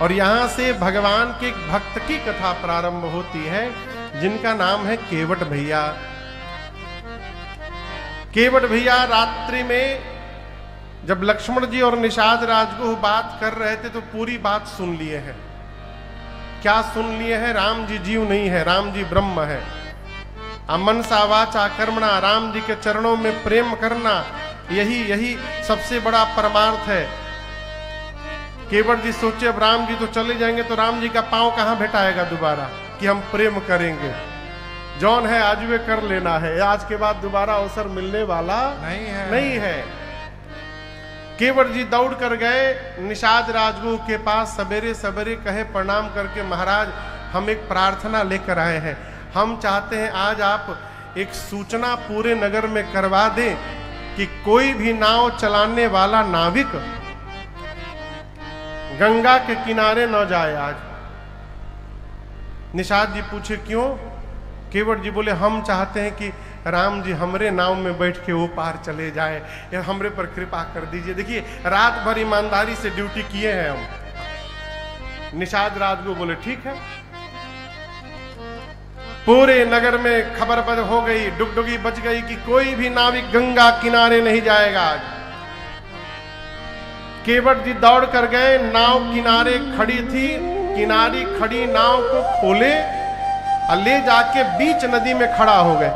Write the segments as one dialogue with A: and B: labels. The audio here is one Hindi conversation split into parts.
A: और यहां से भगवान के एक भक्त की कथा प्रारंभ होती है जिनका नाम है केवट भैया। केवट भैया रात्रि में जब लक्ष्मण जी और निषाद राजगुह बात कर रहे थे तो पूरी बात सुन लिए हैं। क्या सुन लिए हैं? राम जी जीव नहीं है, राम जी ब्रह्म है। मनसा वाचा कर्मणा, राम जी के चरणों में प्रेम करना, यही सबसे बड़ा परमार्थ है। केवट जी सोचे अब राम जी तो चले जाएंगे तो राम जी का पांव कहां भेटाएगा दोबारा कि हम प्रेम करेंगे। जौन है आज वे कर लेना है, आज के बाद दोबारा अवसर मिलने वाला नहीं है। केवट जी दौड़ कर गए निषाद राजगुह के पास, सवेरे सवेरे कहे प्रणाम करके, महाराज हम एक प्रार्थना लेकर आए हैं। हम चाहते हैं आज आप एक सूचना पूरे नगर में करवा दें कि कोई भी नाव चलाने वाला नाविक गंगा के किनारे न जाए आज। निषाद जी पूछे क्यों? केवट जी बोले हम चाहते हैं कि राम जी हमरे नाव में बैठ के वो पार चले जाए, या हमरे पर कृपा कर दीजिए। देखिए रात भर ईमानदारी से ड्यूटी किए हैं हम। निषाद राजगुह बोले ठीक है। पूरे नगर में खबर बद हो गई, डुगडुगी बच गई कि कोई भी नाविक गंगा किनारे नहीं जाएगा आज। केवट जी दौड़ कर गए, नाव किनारे खड़ी थी, किनारी खड़ी नाव को खोले और ले जाके बीच नदी में खड़ा हो गए।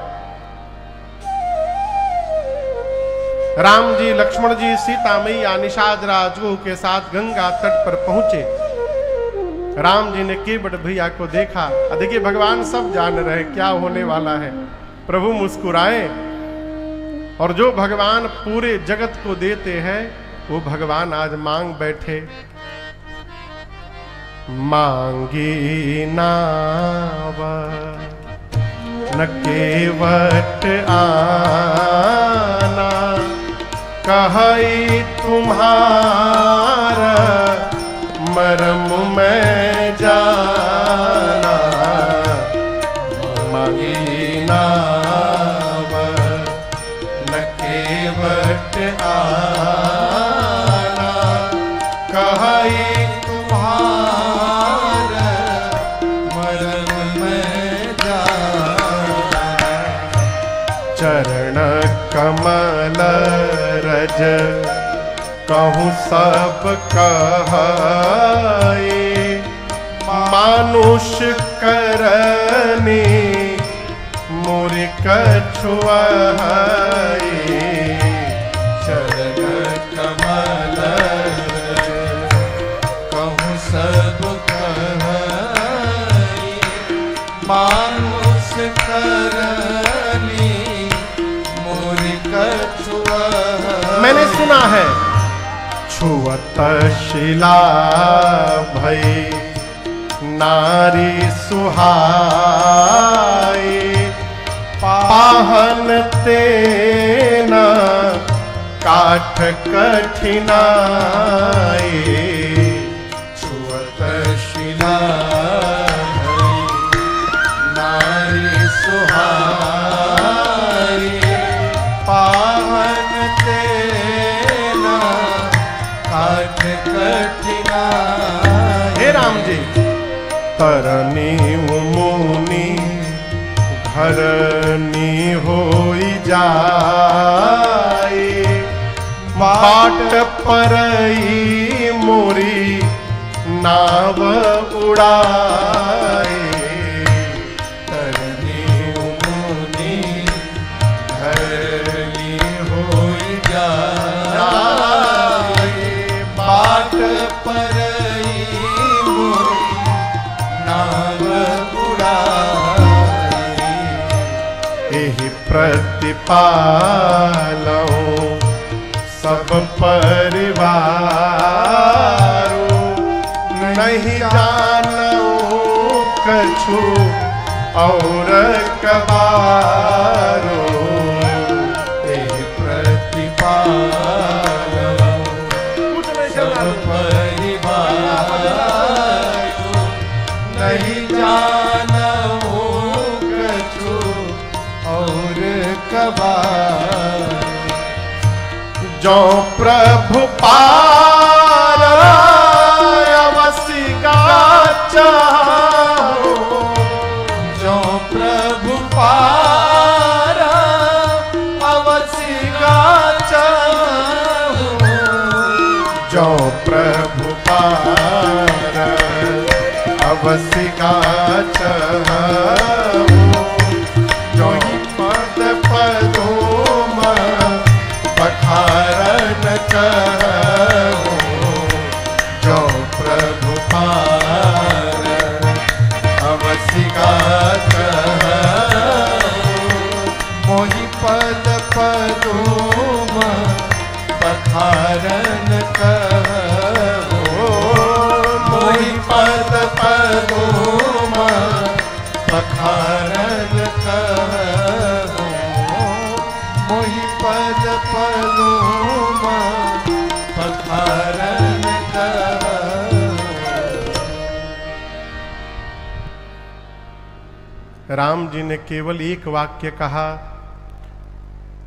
A: राम जी, लक्ष्मण जी, सीता मैया निषाद राजगुह के साथ गंगा तट पर पहुंचे। राम जी ने केवट भैया को देखा। देखिए भगवान सब जान रहे क्या होने वाला है। प्रभु मुस्कुराए, और जो भगवान पूरे जगत को देते हैं वो भगवान आज मांग बैठे। मांगी नाव न केवट आना, कहई तुम्हारा मरम में जाना। मांगी नाव न केवट आना, कहई तुम्हारा मरम में जाना। चरण कमल रज कहूँ सब कहाई, मानुष करनी मोरि कछुआई। चरण कमल कहूँ सब कहाई, मानुष करनी मोरि कछुआई। मैंने सुना है छुअत शिला भई नारी सुहाई, पाहन तेना काठ कठिनाई। छुअत शिला भई नारी सुहाई, पाहन तेना काठ कठिनाई। हे राम जी, तरनी मुनि घरनी होई जाई, बाट परई मोरी नाव उड़ाई। तरनी मुनि घरनी होई जाई, बाट परई मोरी नाव उड़ाई। एहि प्रतिपालौ सब परिवारो, नहीं जानौ कछु और कबारो। एहि प्रतिपालौ सब परिवारो, नहीं जानौ कछु और कबारो। जो प्रभु पार अवसी अवसिका जो ही पद पदोम पखारन कहूं, जो प्रभु पार अवसिका मोहि पद पदोम पखारन कहूं, मोहि पद पदोम पखारन कहूं, मोहि पद पदोम पखारन कहूं। राम जी ने केवल एक वाक्य कहा,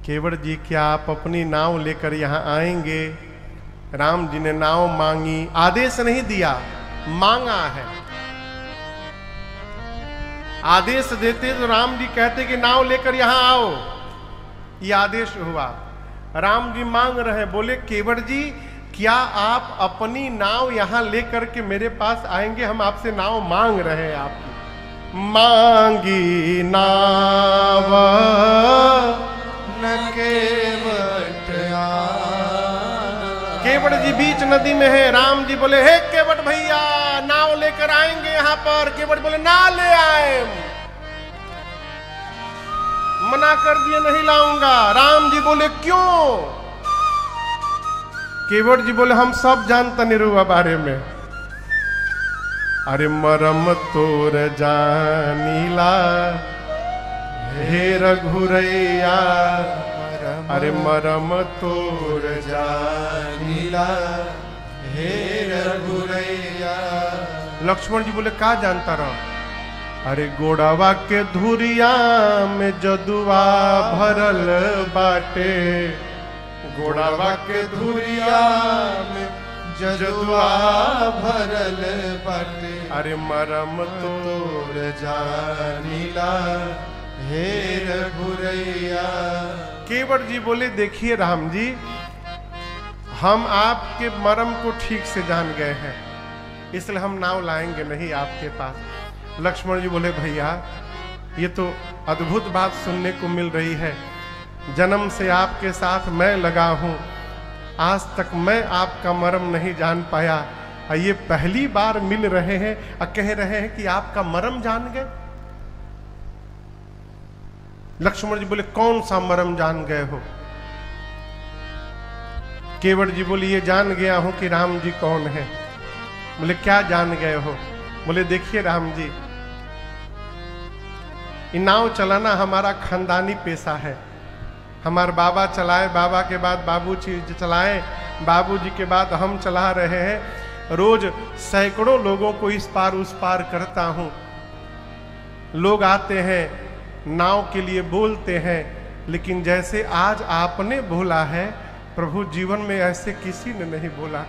A: केवट जी क्या आप अपनी नाव लेकर यहाँ आएंगे? राम जी ने नाव मांगी, आदेश नहीं दिया, मांगा है। आदेश देते तो राम जी कहते कि नाव लेकर यहाँ आओ, ये आदेश हुआ। राम जी मांग रहे, बोले केवट जी क्या आप अपनी नाव यहाँ लेकर के मेरे पास आएंगे? हम आपसे नाव मांग रहे हैं आपकी। मांगी नाव न केवट केवट जी बीच नदी में है। राम जी बोले हे केवट भैया नाव लेकर आएंगे यहाँ पर। केवट बोले ना ले आए, मना कर दिए नहीं लाऊंगा। राम जी बोले क्यों? केवट जी बोले हम सब जानता निरुआ बारे में। अरे मरम तोर जानीला हे रघुरैया, अरे मरम तोर जानीला हे रघुरैया। लक्ष्मण जी बोले का जानता रहो? अरे गोड़ावा के धुरिया में जदुआ भरल बाटे, गोड़ावा के धुरिया में जदुआ भरल बाटे। अरे मरम तोर जानीला हे रघुरैया। केवट जी बोले देखिए राम जी, हम आपके मरम को ठीक से जान गए हैं, इसलिए हम नाव लाएंगे नहीं आपके पास। लक्ष्मण जी बोले भैया ये तो अद्भुत बात सुनने को मिल रही है। जन्म से आपके साथ मैं लगा हूं, आज तक मैं आपका मर्म नहीं जान पाया, ये पहली बार मिल रहे हैं और कह रहे हैं कि आपका मर्म जान गए। लक्ष्मण जी बोले कौन सा मर्म जान गए हो? केवट जी बोले ये जान गया हूं कि राम जी कौन है। बोले क्या जान गए हो? बोले देखिए राम जी, ये नाव चलाना हमारा खानदानी पेशा है। हमारे बाबा चलाए, बाबा के बाद बाबूजी चलाए, बाबूजी के बाद हम चला रहे हैं। रोज सैकड़ों लोगों को इस पार उस पार करता हूं। लोग आते हैं नाव के लिए बोलते हैं, लेकिन जैसे आज आपने बोला है प्रभु, जीवन में ऐसे किसी ने नहीं बोला।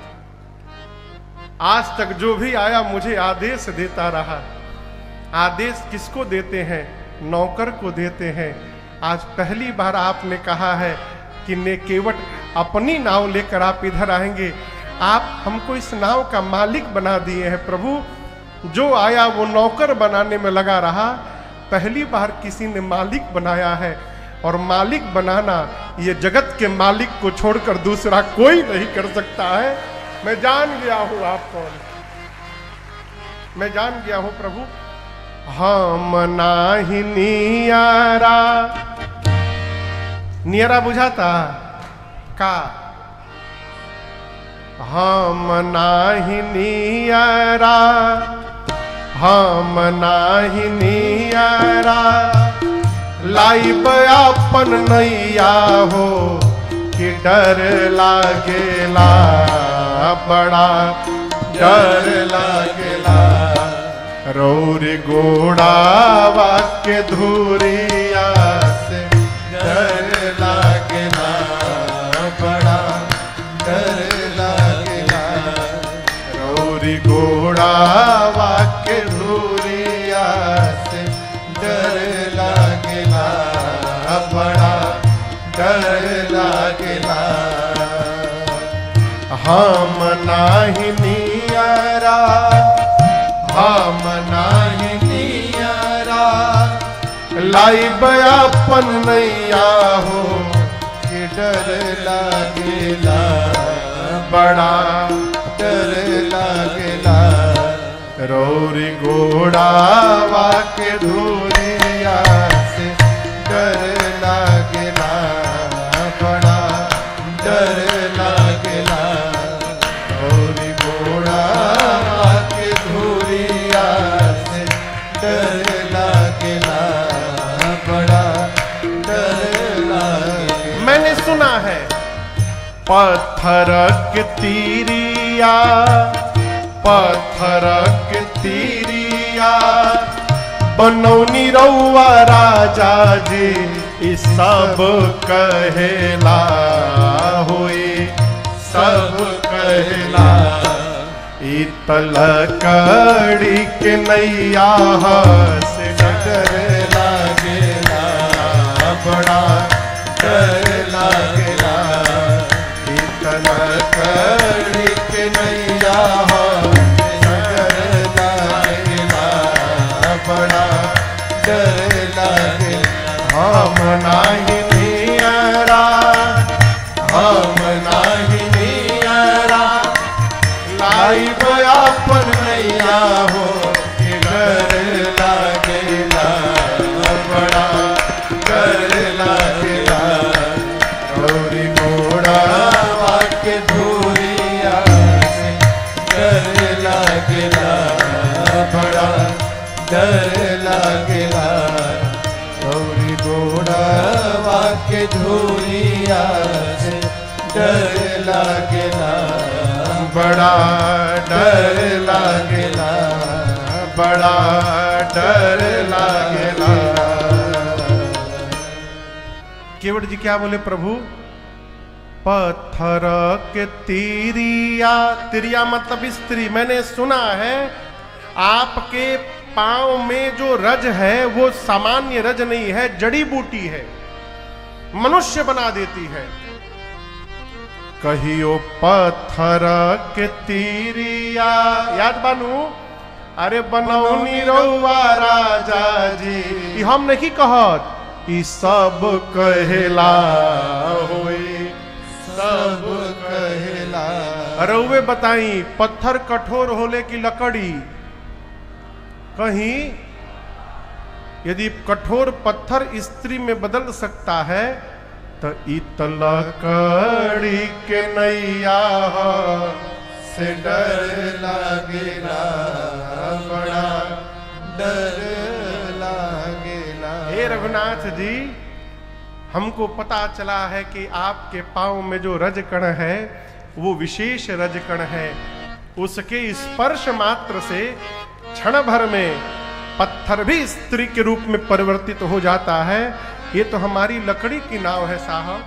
A: आज तक जो भी आया मुझे आदेश देता रहा। आदेश किसको देते हैं? नौकर को देते हैं। आज पहली बार आपने कहा है कि ने केवट अपनी नाव लेकर आप इधर आएंगे। आप हमको इस नाव का मालिक बना दिए हैं प्रभु। जो आया वो नौकर बनाने में लगा रहा, पहली बार किसी ने मालिक बनाया है। और मालिक बनाना ये जगत के मालिक को छोड़कर दूसरा कोई नहीं कर सकता है। मैं जान गया हूं आप कौन, मैं जान गया हूं प्रभु। हम नाही नियारा, नियारा बुझाता का? हम नाही नियारा, हम नाही नियारा, लाइब अपन नैया हो कि डर लागेला, बड़ा डर लागेला। रौरी गोड़ावा के धुरिया से डर लागेला, बड़ा डर लागेला। रौरी गोड़ावा के धुरिया से डर लागेला, बड़ा डर लागेला। हम नाही नियारा, हम लाई बयापन नैया हो
B: कि डर लागेला,
A: बड़ा
B: डर लागेला,
A: रौरी घोड़ा वाके धूरिया
B: से डर लागेला, बड़ा डर लागेला,
A: रौरी घोड़ा
B: के धूरिया से डर लागेला, बड़ा डर लागेला।
A: मैंने सुना है पत्थर के तीरिया, पत्थर के तीरिया बनौनी रउआ राजा जी, ई सब कहेला होई, सब कहेला। ई तलकड़ी के नैया से
B: डर लागेला, बड़ा डर लागेला,
A: तलकड़ी
B: के नैया हो डर लागेला, बड़ा डर लागेला।
A: हम नाही नियरा, हम नाही नियरा, लाई बयापन नैया हो
B: कि डर लागेला, बड़ा डर लागेला,
A: रौरी घोड़ा
B: के धूरिया से डर लागेला, बड़ा डर लागेला,
A: रौरी घोड़ा
B: के धूरिया से डर लागेला,
A: बड़ा डर
B: लागेला,
A: बड़ा डर लागेला। केवट जी क्या बोले प्रभु? पत्थर के तीरिया, तिरिया मतलब स्त्री। मैंने सुना है आपके पांव में जो रज है वो सामान्य रज नहीं है, जड़ी बूटी है, मनुष्य बना देती है। कहियो पत्थर के तीरिया, याद बानू? अरे बनौनी रउआ राजा जी, ई हम नहीं कहत, ई सब कहेला होई,
B: सब कहेला।
A: रउवे बताई पत्थर कठोर होले की लकड़ी? कहीं यदि कठोर पत्थर स्त्री में बदल सकता है तो इत लकड़ी के नैया
B: से डर लागेला, बड़ा डर लागेला।
A: हे रघुनाथ जी, हमको पता चला है कि आपके पांव में जो रजकण है वो विशेष रजकण है। उसके स्पर्श मात्र से क्षण भर में पत्थर भी स्त्री के रूप में परिवर्तित हो जाता है। ये तो हमारी लकड़ी की नाव है साहब।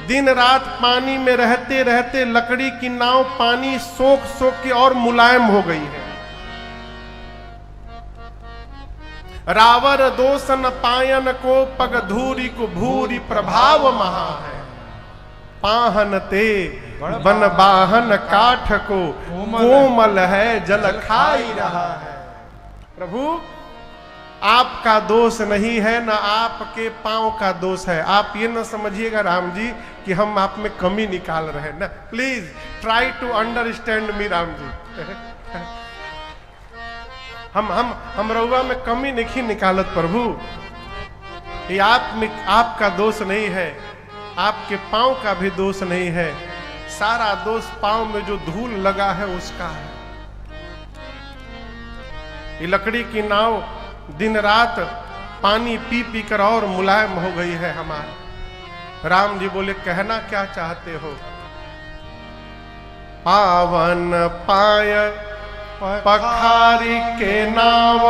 A: दिन रात पानी में रहते रहते लकड़ी की नाव पानी सोख सोख के और मुलायम हो गई है। रावर दोसन पायन को पग धूरी को भूरी प्रभाव महा है। पाहन ते बन बाहन काठ को कोमल है जल खाई रहा है। प्रभु आपका दोष नहीं है, ना आपके पांव का दोष है। आप ये न समझिएगा राम जी कि हम आप में कमी निकाल रहे हैं ना। Please try to understand me Ram ji. हम रउआ में कमी नहीं निकालत प्रभु। ये आप में आपका दोष नहीं है, आपके पांव का भी दोष नहीं है। सारा दोष पांव में जो धूल लगा है उसका है। ये लकड़ी की नाव दिन रात पानी पी पी कर और मुलायम हो गई है हमारा। राम जी बोले कहना क्या चाहते हो? पावन पाय पखारी के नाव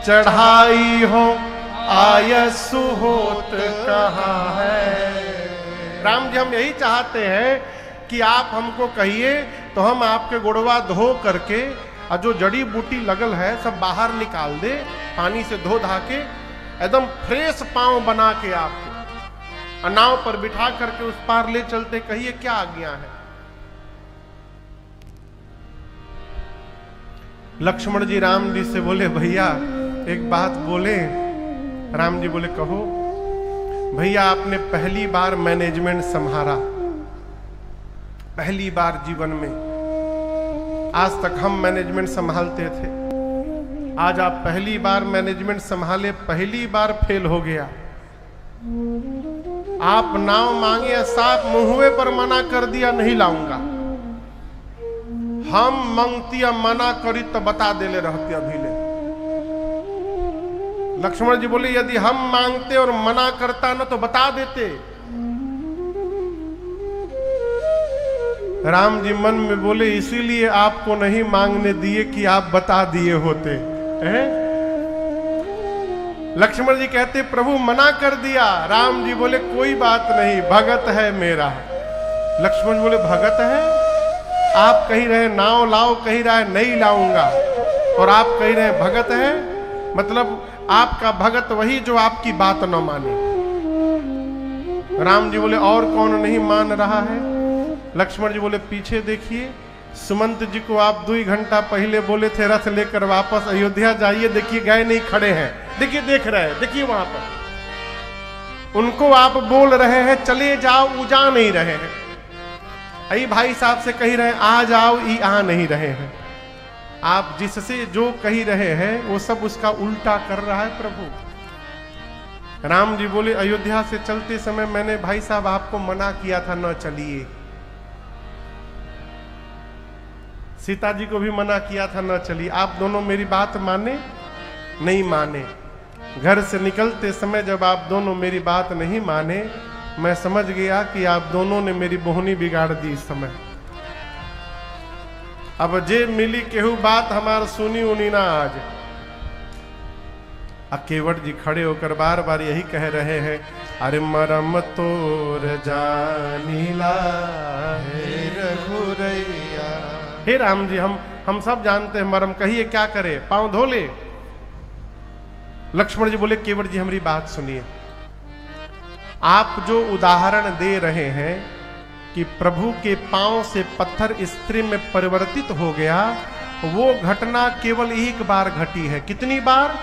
A: चढ़ाई हो आयसु होत कहाँ है। राम जी हम यही चाहते हैं कि आप हमको कहिए तो हम आपके गुड़वा धो करके और जो जड़ी बूटी लगल है सब बाहर निकाल दे, पानी से धो धा के एकदम फ्रेश पांव बना के आपको नाव पर बिठा करके उस पार ले चलते। कहिए क्या आज्ञा है? लक्ष्मण जी राम जी से बोले भैया एक बात बोले? राम जी बोले कहो। भैया आपने पहली बार मैनेजमेंट संभाला, पहली बार जीवन में। आज तक हम मैनेजमेंट संभालते थे, आज आप पहली बार मैनेजमेंट संभाले, पहली बार फेल हो गया। आप नाव मांगे, साफ मुंहवे पर मना कर दिया नहीं लाऊंगा। हम मांगतिया मना करी तो बता देले रहते अभी ले। लक्ष्मण जी बोले यदि हम मांगते और मना करता ना तो बता देते। राम जी मन में बोले इसीलिए आपको नहीं मांगने दिए कि आप बता दिए होते। लक्ष्मण जी कहते प्रभु मना कर दिया। राम जी बोले कोई बात नहीं, भगत है मेरा। लक्ष्मण जी बोले भगत है? आप कही रहे नाव लाओ, कही रहा है नहीं लाऊंगा, और आप कही रहे भगत है, मतलब आपका भगत वही जो आपकी बात न माने। राम जी बोले और कौन नहीं मान रहा है? लक्ष्मण जी बोले पीछे देखिए, सुमंत जी को आप 2 घंटा पहले बोले थे रथ लेकर वापस अयोध्या जाइए, देखिए गए नहीं, खड़े हैं, देखिए देख रहे हैं, देखिए वहां पर। उनको आप बोल रहे हैं चले जाओ, वो जा नहीं रहे हैं। अई भाई साहब से कही रहे आ जाओ, ये आ नहीं रहे हैं। आप जिससे जो कही रहे हैं वो सब उसका उल्टा कर रहा है प्रभु। राम जी बोले अयोध्या से चलते समय मैंने भाई साहब आपको मना किया था न चलिए, सीता जी को भी मना किया था न चलिए, आप दोनों मेरी बात माने नहीं माने। घर से निकलते समय जब आप दोनों मेरी बात नहीं माने, मैं समझ गया कि आप दोनों ने मेरी बोहनी बिगाड़ दी इस समय। अब जे मिली केहू बात हमार सुनी उनी ना आज। केवट जी खड़े होकर बार बार यही कह रहे हैं, अरे मरम तोर जानीला हे रघुरैया। हे राम जी हम सब जानते हैं मरम, कहिए क्या करे, पांव धो ले। लक्ष्मण जी बोले केवट जी हमारी बात सुनिए, आप जो उदाहरण दे रहे हैं कि प्रभु के पांव से पत्थर स्त्री में परिवर्तित हो गया, वो घटना केवल एक बार घटी है। कितनी बार?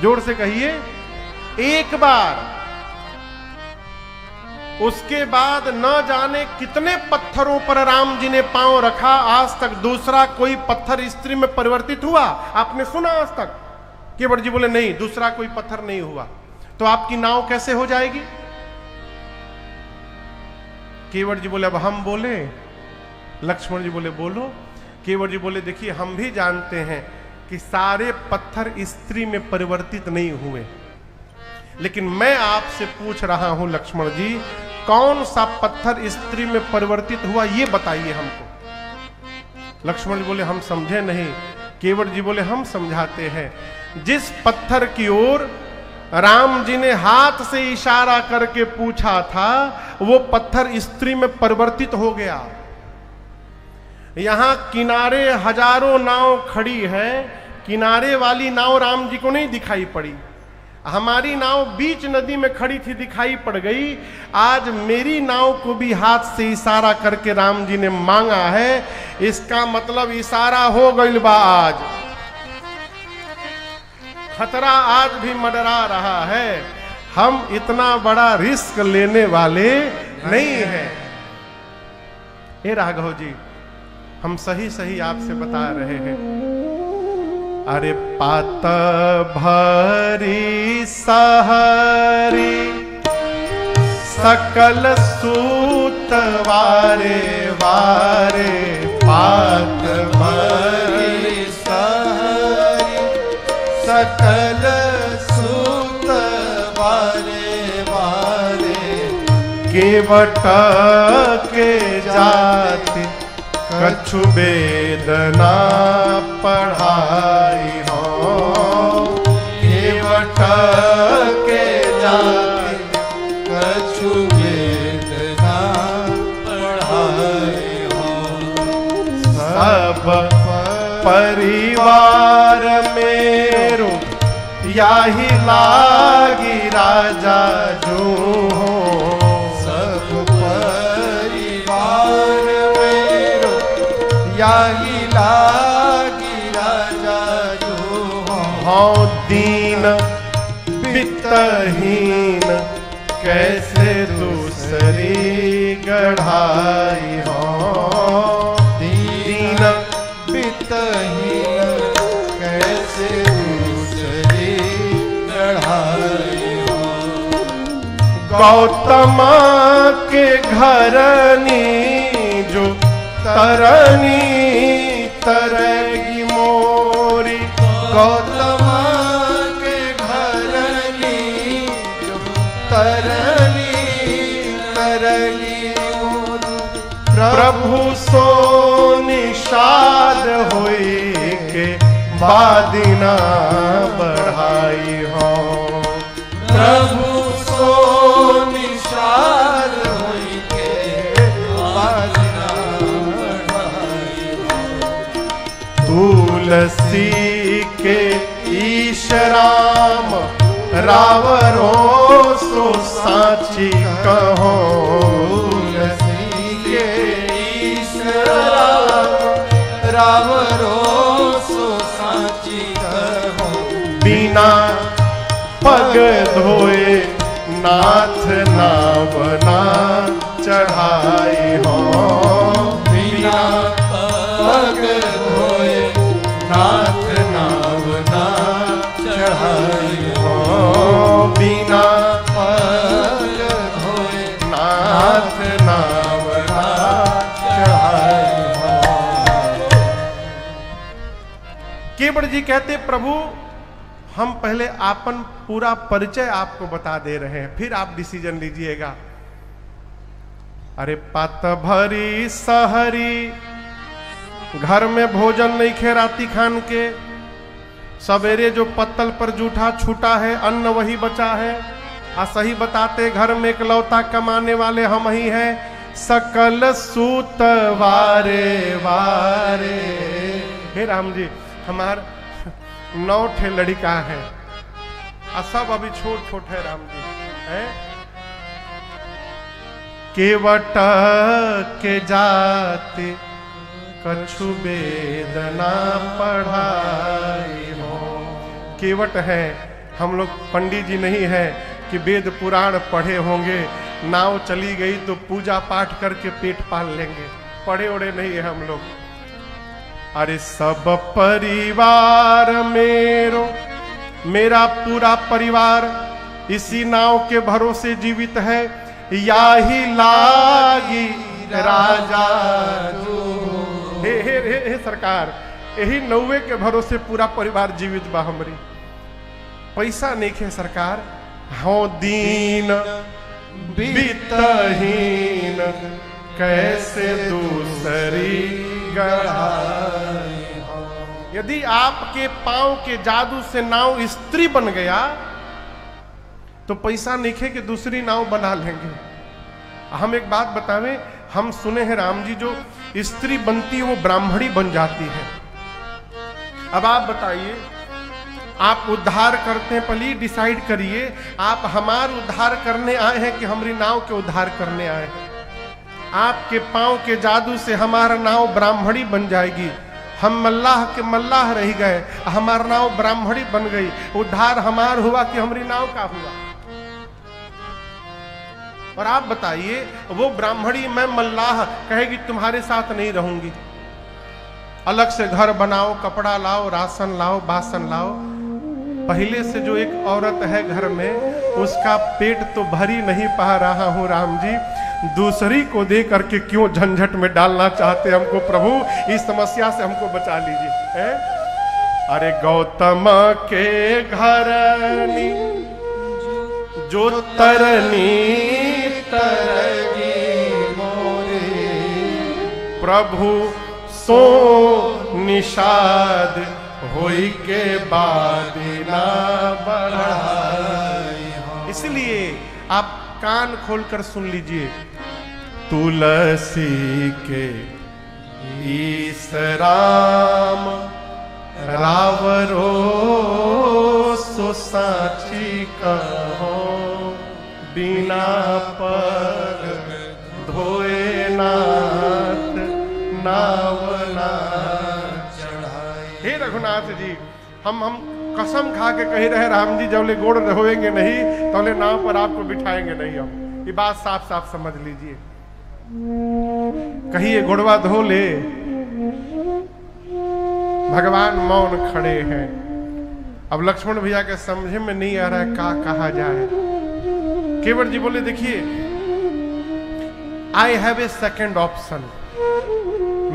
A: जोर से कहिए, एक बार। उसके बाद न जाने कितने पत्थरों पर राम जी ने पांव रखा, आज तक दूसरा कोई पत्थर स्त्री में परिवर्तित हुआ आपने सुना आज तक? केवट जी बोले नहीं, दूसरा कोई पत्थर नहीं हुआ। तो आपकी नाव कैसे हो जाएगी? केवट जी बोले अब हम बोले? लक्ष्मण जी बोले बोलो। केवट जी बोले देखिए हम भी जानते हैं कि सारे पत्थर स्त्री में परिवर्तित नहीं हुए, लेकिन मैं आपसे पूछ रहा हूं लक्ष्मण जी, कौन सा पत्थर स्त्री में परिवर्तित हुआ ये बताइए हमको। लक्ष्मण जी बोले हम समझे नहीं। केवट जी बोले हम समझाते हैं। जिस पत्थर की ओर राम जी ने हाथ से इशारा करके पूछा था, वो पत्थर स्त्री में परिवर्तित हो गया। यहां किनारे हजारों नाव खड़ी है, किनारे वाली नाव राम जी को नहीं दिखाई पड़ी। हमारी नाव बीच नदी में खड़ी थी, दिखाई पड़ गई। आज मेरी नाव को भी हाथ से इशारा करके राम जी ने मांगा है, इसका मतलब इशारा हो गई बा। आज खतरा आज भी मंडरा रहा है। हम इतना बड़ा रिस्क लेने वाले नहीं हैं। हे राघव जी, हम सही सही आपसे बता रहे हैं। अरे पात भरी सहरी सकल सूत वारे वारे, पात भरी सहरी सकल सूत वारे वारे, केवट के जाति कछु वेदना पढ़ाई हो। केवट के जाति कछु वेदना पढ़ाई हो। सब परिवार मेरो याही लागी राजा जो हो। सब परिवार मेरो याही लागी राजा जो हो। हाँ दीन वित्तहीन कैसे दूसरी गढ़ाई हो।
B: दीन वित्तहीन कैसे दूसरी गढ़ाई हो।
A: गौतम के घरनी जो तरनी तरगी मोरी।
B: गौतम के घरनी जो तरनी तरगी मोरी।
A: प्रभु सो निषाद होई के बादिना बढ़ाई हो।
B: प्रभु सो निषाद होई के बादिना बढ़ाई हो।
A: तुलसी के ईश राम रावरो सो साची कहो।
B: तुलसी के ईश राम रावरो सो साची कहो।
A: बिना पग धोए नाथ नावना चढ़ाई हो।
B: बिना पग धोए नाथ नावना चढ़ाई हो।
A: बिना
B: पग धोए
A: नाथ नावना
B: चढ़ाई हो।
A: केवट जी कहते प्रभु हम पहले आपन पूरा परिचय आपको बता दे रहे हैं, फिर आप डिसीजन लीजिएगा। अरे पत भरी सहरी घर में भोजन नहीं खे राती खान के। सवेरे जो पत्तल पर जूठा छूटा है अन्न वही बचा है। सही बताते घर में इकलौता कमाने वाले हम ही हैं। सकल सूत वारे वारे। हे राम जी हमार 9 ठे लड़का है और सब अभी छोट छोट है राम जी है। केवट के जाते कछु वेदना पढ़ाई हो। केवट है हम लोग, पंडित जी नहीं है कि वेद पुराण पढ़े होंगे। नाव चली गई तो पूजा पाठ करके पेट पाल लेंगे, पढ़े ओढ़े नहीं है हम लोग। अरे सब परिवार मेरा पूरा परिवार इसी नाव के भरोसे जीवित है। या ही लागी राजा जो। हे सरकार, यही नौवे के भरोसे पूरा परिवार जीवित बा हमरी। पैसा नहीं खे सरकार। हाँ दीन वित्तहीन कैसे दूसरी गढ़ाई हो। यदि आपके पांव के जादू से नाव स्त्री बन गया तो पैसा नहीं कि दूसरी नाव बना लेंगे। हम एक बात बतावें, हम सुने हैं राम जी जो स्त्री बनती है वो ब्राह्मणी बन जाती है। अब आप बताइए, आप उद्धार करते हैं, पहले डिसाइड करिए आप हमार उद्धार करने आए हैं कि हमारी नाव के उद्धार करने आए हैं। आपके पांव के जादू से हमारा नाव ब्राह्मणी बन जाएगी। हम मल्लाह के मल्लाह रह गए, हमारा नाव ब्राह्मणी बन गई। उद्धार हमार हुआ कि हमारी नाव का हुआ। और आप बताइए, वो ब्राह्मणी मैं मल्लाह कहेगी तुम्हारे साथ नहीं रहूंगी, अलग से घर बनाओ, कपड़ा लाओ, राशन लाओ, बासन लाओ। पहले से जो एक औरत है घर में, उसका पेट तो भरी नहीं पा रहा हूं राम जी, दूसरी को दे करके क्यों झंझट में डालना चाहते हमको प्रभु, इस समस्या से हमको बचा लीजिए। है? अरे गौतम के घरनी जो तरनी तरगी मोरे, प्रभु सो निषाद होई के बादिना बढ़ाई हो। इसलिए आप कान खोलकर सुन लीजिए। तुलसी के ईस राम रावरो सो साची कहो, बिना पग धोए नाथ नावना चढ़ाई। हे रघुनाथ जी, हम कसम खा के कह रहे राम जी जबले गोड़ रहोगे नहीं तबले नाव पर आपको बिठाएंगे नहीं। हम ये बात साफ साफ समझ लीजिए। कहिए गोड़वा धो ले, भगवान मौन खड़े हैं। अब लक्ष्मण भैया के समझे में नहीं आ रहा है क्या कहा जाए। केवट जी बोले देखिए I have a second option,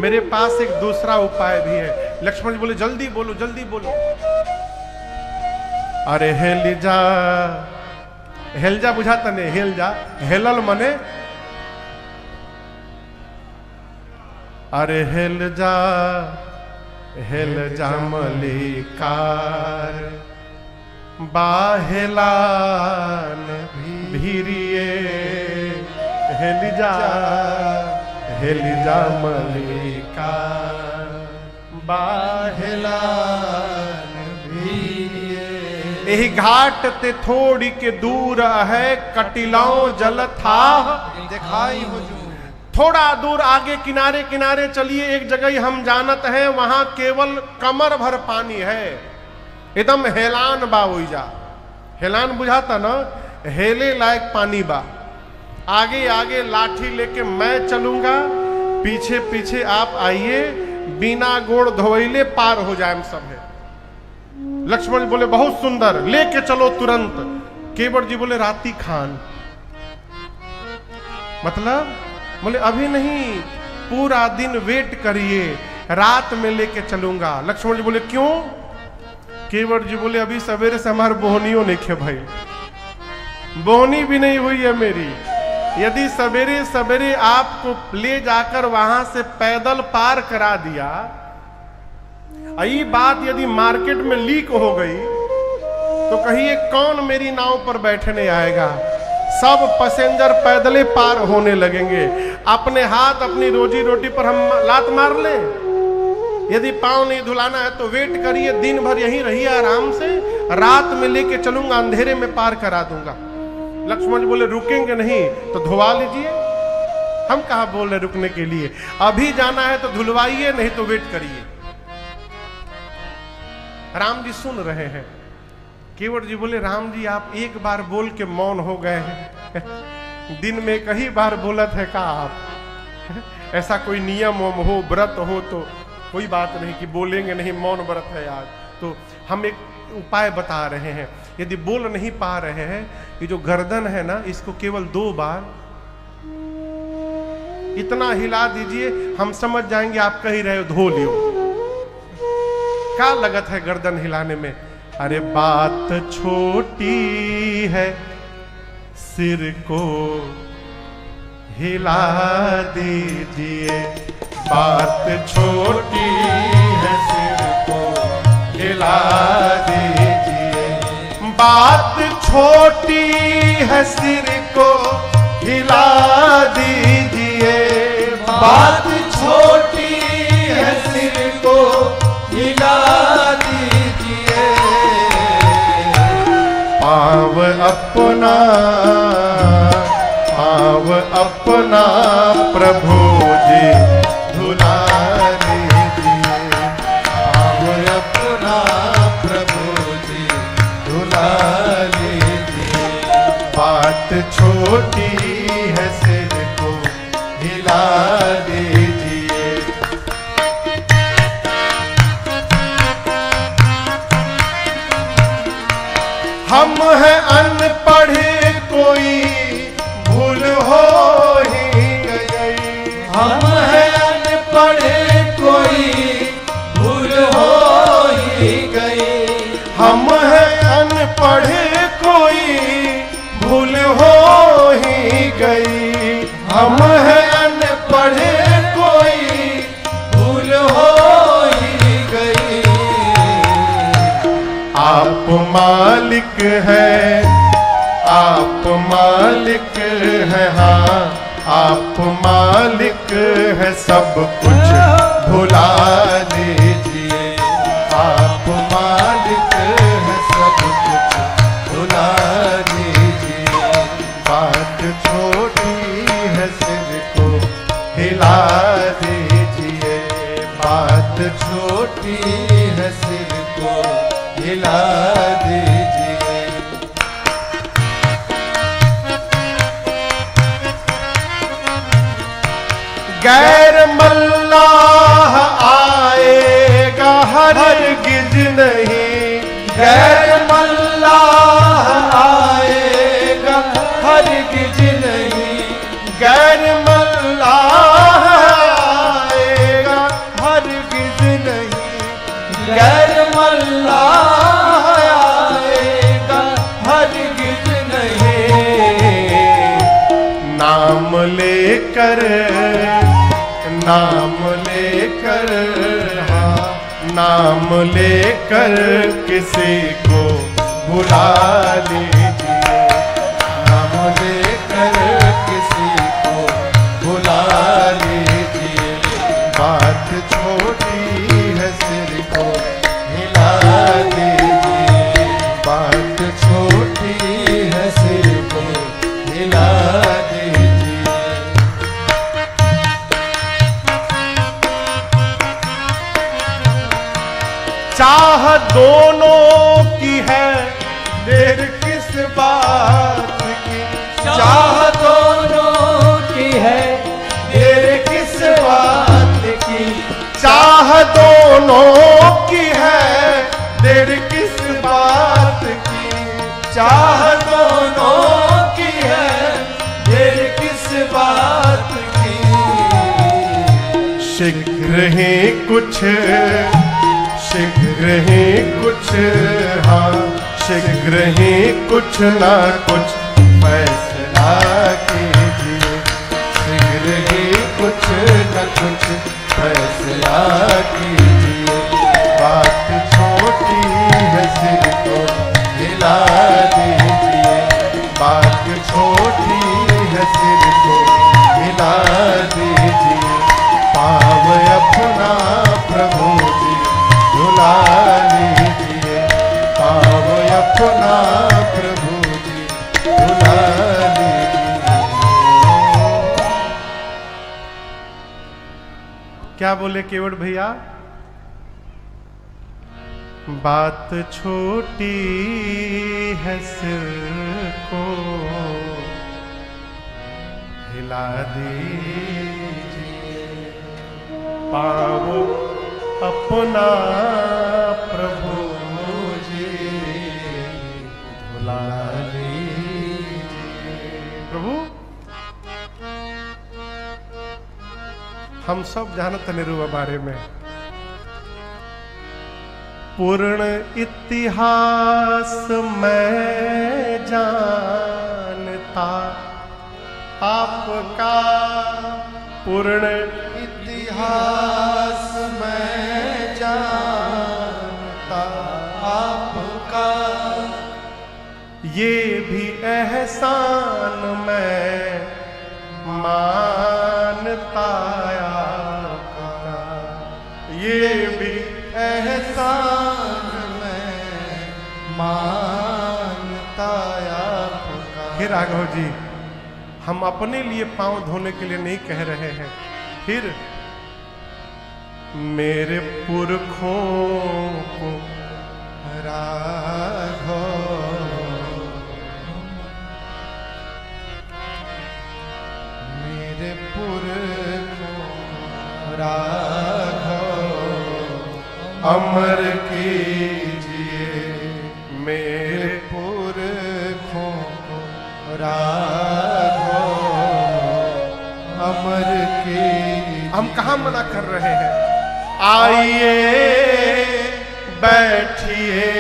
A: मेरे पास एक दूसरा उपाय भी है। लक्ष्मण जी बोले जल्दी बोलो जल्दी बोलो। अरे हेलिजा, हेलजा बुझाता नहीं, हेलजा हेलल मने अरे हेलजा हेलजा मलिकार बाहेलान भीरिए हेलिजा हेलिजा मलिकार बाहेलान भीरिए। यही घाट ते थोड़ी के दूर है कटिलाओ जल था
B: दिखाई हो जो।
A: थोड़ा दूर आगे किनारे किनारे चलिए, एक जगह हम जानत हैं वहां केवल कमर भर पानी है, एकदम हेलान बा ओइजा। हेलान बुझाता ना, हेले लायक पानी बा। आगे आगे लाठी लेके मैं चलूंगा, पीछे पीछे आप आइए, बिना गोड़ धोइले पार हो जाए हम सब है। लक्ष्मण बोले बहुत सुंदर, लेके चलो तुरंत। केवट जी बोले राती खान, मतलब बोले अभी नहीं, पूरा दिन वेट करिए, रात में लेके चलूंगा। लक्ष्मण जी बोले क्यों? केवट जी बोले अभी सवेरे से हमारे बोहनियों नहीं खे भाई, बोहनी भी नहीं हुई है मेरी। यदि सवेरे सवेरे आपको ले जाकर वहां से पैदल पार करा दिया, यही बात यदि मार्केट में लीक हो गई तो कहिए कौन मेरी नाव पर बैठने आएगा। सब पैसेंजर पैदले पार होने लगेंगे। अपने हाथ अपनी रोजी रोटी पर हम लात मार लें। यदि पांव नहीं धुलाना है तो वेट करिए, दिन भर यहीं रहिए आराम से, रात में लेके चलूंगा, अंधेरे में पार करा दूंगा। लक्ष्मण जी बोले रुकेंगे नहीं तो धुलवा लीजिए। हम कहा बोल रहे रुकने के लिए, अभी जाना है तो धुलवाइए, नहीं तो वेट करिए। राम जी सुन रहे हैं। केवट जी बोले राम जी आप एक बार बोल के मौन हो गए हैं, दिन में कई बार बोलत है का आप? ऐसा कोई नियम हो, व्रत हो तो कोई बात नहीं कि बोलेंगे नहीं, मौन व्रत है आज। तो हम एक उपाय बता रहे हैं, यदि बोल नहीं पा रहे हैं, ये जो गर्दन है ना, इसको केवल 2 बार इतना हिला दीजिए, हम समझ जाएंगे आप कह रहे हो धो लियो। क्या लगत है गर्दन हिलाने में? अरे बात छोटी है, सिर को हिला दीजिए। बात छोटी है, सिर को हिला दीजिए। बात छोटी है, सिर को हिला दीजिए। बात छोटी है, सिर को हिला दीजिए। पाँव अपना, पाँव अपना प्रभु जी धुला दीजिए। पाँव अपना प्रभु जी धुला दीजिए। बात छोटी है, सिर को हिला दीजिए। हम हैं अनपढ़े, कोई भूल हो ही गई।
B: हम हैं अनपढ़े, कोई भूल हो ही गई।
A: हम हैं अनपढ़े, कोई भूल हो ही गई। हम हैं अनपढ़े, कोई
B: भूल हो ही गई।
A: आप मालिक है, आप मालिक है, हाँ आप मालिक है, सब कुछ भुला दीजिए। आप मालिक है, सब कुछ भुला दीजिए। बात छोटी है, सिर को हिला दीजिए। बात छोटी है, सिर को
B: हिला दीजिए।
A: गैर मल्लाह आएगा हरगिज नहीं,
B: गैर मल्लाह आएगा हरगिज नहीं,
A: गैर मल्लाह आएगा हरगिज नहीं,
B: गैर मल्लाह आएगा हरगिज नहीं।
A: नाम लेकर, नाम लेकर, हाँ नाम लेकर किसी को बुला लीजिए,
B: नाम लेकर किसी को बुला लीजिए।
A: बात
B: छोटी है सिर को हिला दीजिए, बात छोटी है सिर को हिला दीजिए।
A: चाह दोनों की है
B: देर किस बात की, चाह दोनों की है देर किस बात की,
A: चाह दोनों की है देर किस बात की,
B: चाह दोनों की है देर किस बात की।
A: शीघ्र ही कुछ, शीघ्र ही कुछ, हाँ शीघ्र ही कुछ ना कुछ फैसला कीजिए,
B: शीघ्र ही कुछ न कुछ फैसला कीजिए। बात छोटी है सिर को हिला दीजिए, बात छोटी है सिर को हिला दीजिए। पाव अपना प्रभु जी झुला लीजिए, पाव अपना प्रभु जी झुला लीजिए।
A: क्या बोले केवट भैया? बात छोटी है सिर को हिला दीजिए, पाव अपना प्रभु जी भुला लीजिए। प्रभु हम सब जानत निरुआ बारे में, पूर्ण इतिहास मैं जानता आपका, पूर्ण
B: इतिहास मैं जानता आपका,
A: ये भी एहसान मैं मानता आपका, ये भी
B: एहसान मैं मानता आपका।
A: हे राघव जी, हम अपने लिए पांव धोने के लिए नहीं कह रहे हैं, फिर मेरे पुरखों को
B: राघव, मेरे पुरखों राघव अमर कीजिए,
A: मेरे
B: पुरखों को राघव अमर कीजिए।
A: हम कहाँ मना कर रहे हैं? आइए बैठिए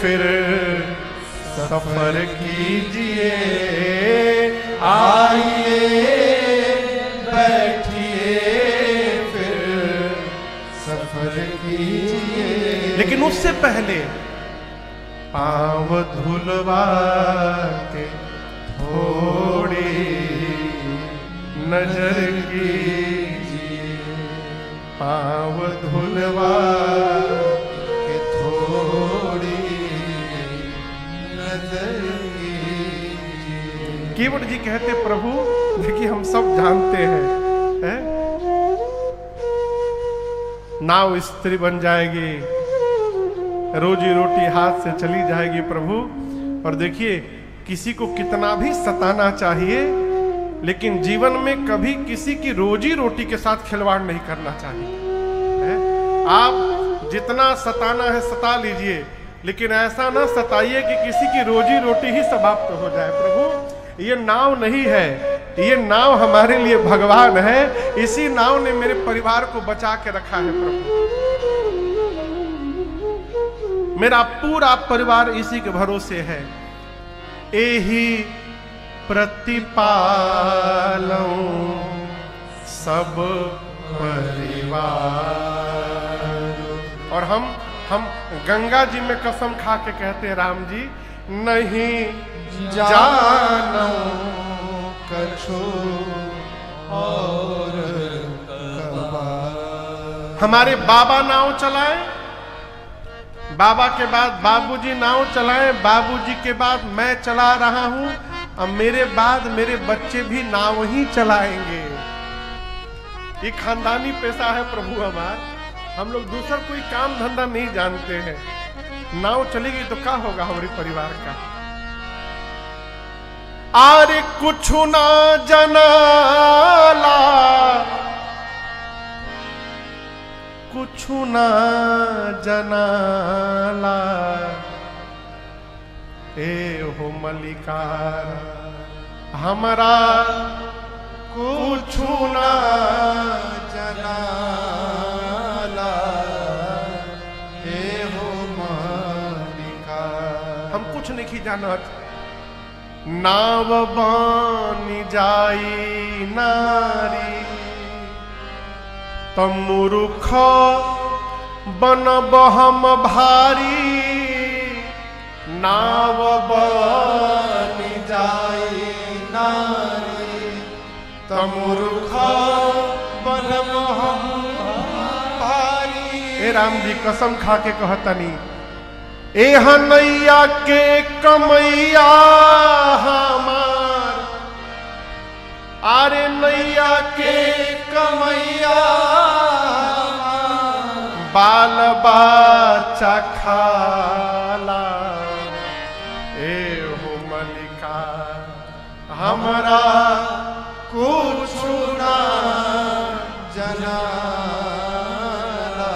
A: फिर सफर कीजिए,
B: आइए बैठिए फिर सफर कीजिए।
A: लेकिन उससे पहले पांव धुलवा के थोड़ी नजर कीजिए, पांव धुलवा
B: के थोड़ी नजर कीजिए।
A: केवट जी कहते प्रभु देखिए हम सब जानते हैं, नाव स्त्री बन जाएगी, रोजी रोटी हाथ से चली जाएगी प्रभु। और देखिए, किसी को कितना भी सताना चाहिए, लेकिन जीवन में कभी किसी की रोजी रोटी के साथ खिलवाड़ नहीं करना चाहिए, है? आप जितना सताना है सता लीजिए, लेकिन ऐसा ना सताइए कि किसी की रोजी रोटी ही समाप्त हो जाए। प्रभु, ये नाव नहीं है, ये नाव हमारे लिए भगवान है। इसी नाव ने मेरे परिवार को बचा के रखा है प्रभु। मेरा पूरा परिवार इसी के भरोसे है। एही प्रतिपालऊं सब परिवार। और हम गंगा जी में कसम खा के कहते हैं, राम जी नहीं
B: जानो कछु और कबार।
A: हमारे बाबा नाव चलाए, बाबा के बाद बाबूजी नाव चलाए, बाबूजी के बाद मैं चला रहा हूं, अब मेरे बाद मेरे बच्चे भी नाव ही चलाएंगे। ये खानदानी पेशा है प्रभु हमारा। हम लोग दूसरा कोई काम धंधा नहीं जानते हैं। नाव चलेगी तो क्या होगा हमारे परिवार का। आरे कुछ ना जनाला, कुछ ना जनाला, ए हो मलिकार हमारा कुछ ना
B: जनाला, हे हो मालिका।
A: हम कुछ नहीं जानत। नाव बानी जाई नारी, तमुरुख बनब हम भारी। नाव
B: बानी जाई नारी, तमुरुख बनब हम भारी।
A: ए राम जी कसम खा के कहतनी, एह नैया के कमैया हमार, आरे नैया के
B: कमैया
A: बाल बच्चा खाला। ए हो मलिका हमरा
B: कुछ ना जनाला,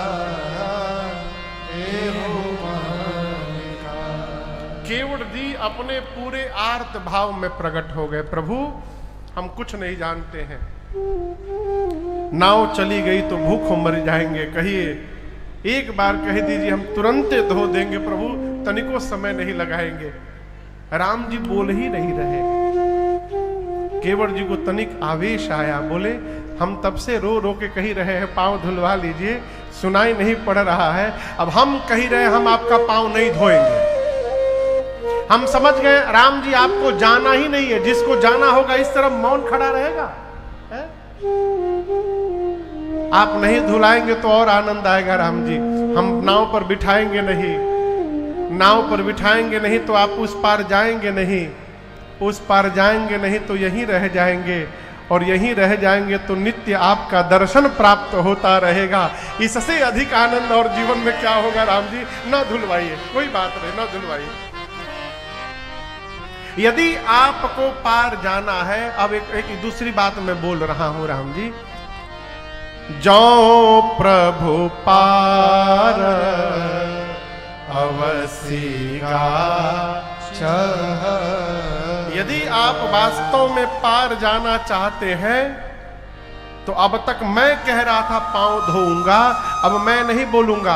B: हे हो मालिका।
A: केवट जी अपने पूरे आर्त भाव में प्रकट हो गए। प्रभु, हम कुछ नहीं जानते हैं। नाव चली गई तो भूख मर जाएंगे। कहिए, एक बार कह दीजिए, हम तुरंत धो देंगे प्रभु, तनिको समय नहीं लगाएंगे। राम जी बोल ही नहीं रहे। केवट जी को तनिक आवेश आया, बोले हम तब से रो रो के कही रहे हैं पांव धुलवा लीजिए, सुनाई नहीं पड़ रहा है। अब हम कही रहे हम आपका पांव नहीं धोएंगे। हम समझ गए राम जी आपको जाना ही नहीं है। जिसको जाना होगा इस तरफ मौन खड़ा रहेगा, है? आप नहीं धुलाएंगे तो और आनंद आएगा राम जी। हम नाव पर बिठाएंगे नहीं, नाव पर बिठाएंगे नहीं तो आप उस पार जाएंगे नहीं, उस पार जाएंगे नहीं तो यहीं रह जाएंगे, और यहीं रह जाएंगे तो नित्य आपका दर्शन प्राप्त होता रहेगा। इससे अधिक आनंद और जीवन में क्या होगा राम जी। ना धुलवाइए, कोई बात नहीं, ना धुलवाइए। यदि आपको पार जाना है, अब एक दूसरी बात मैं बोल रहा हूं राम जी, जो प्रभु पार अवसीगा
B: चह।
A: यदि आप वास्तव में पार जाना चाहते हैं तो अब तक मैं कह रहा था पांव धोऊंगा, अब मैं नहीं बोलूंगा,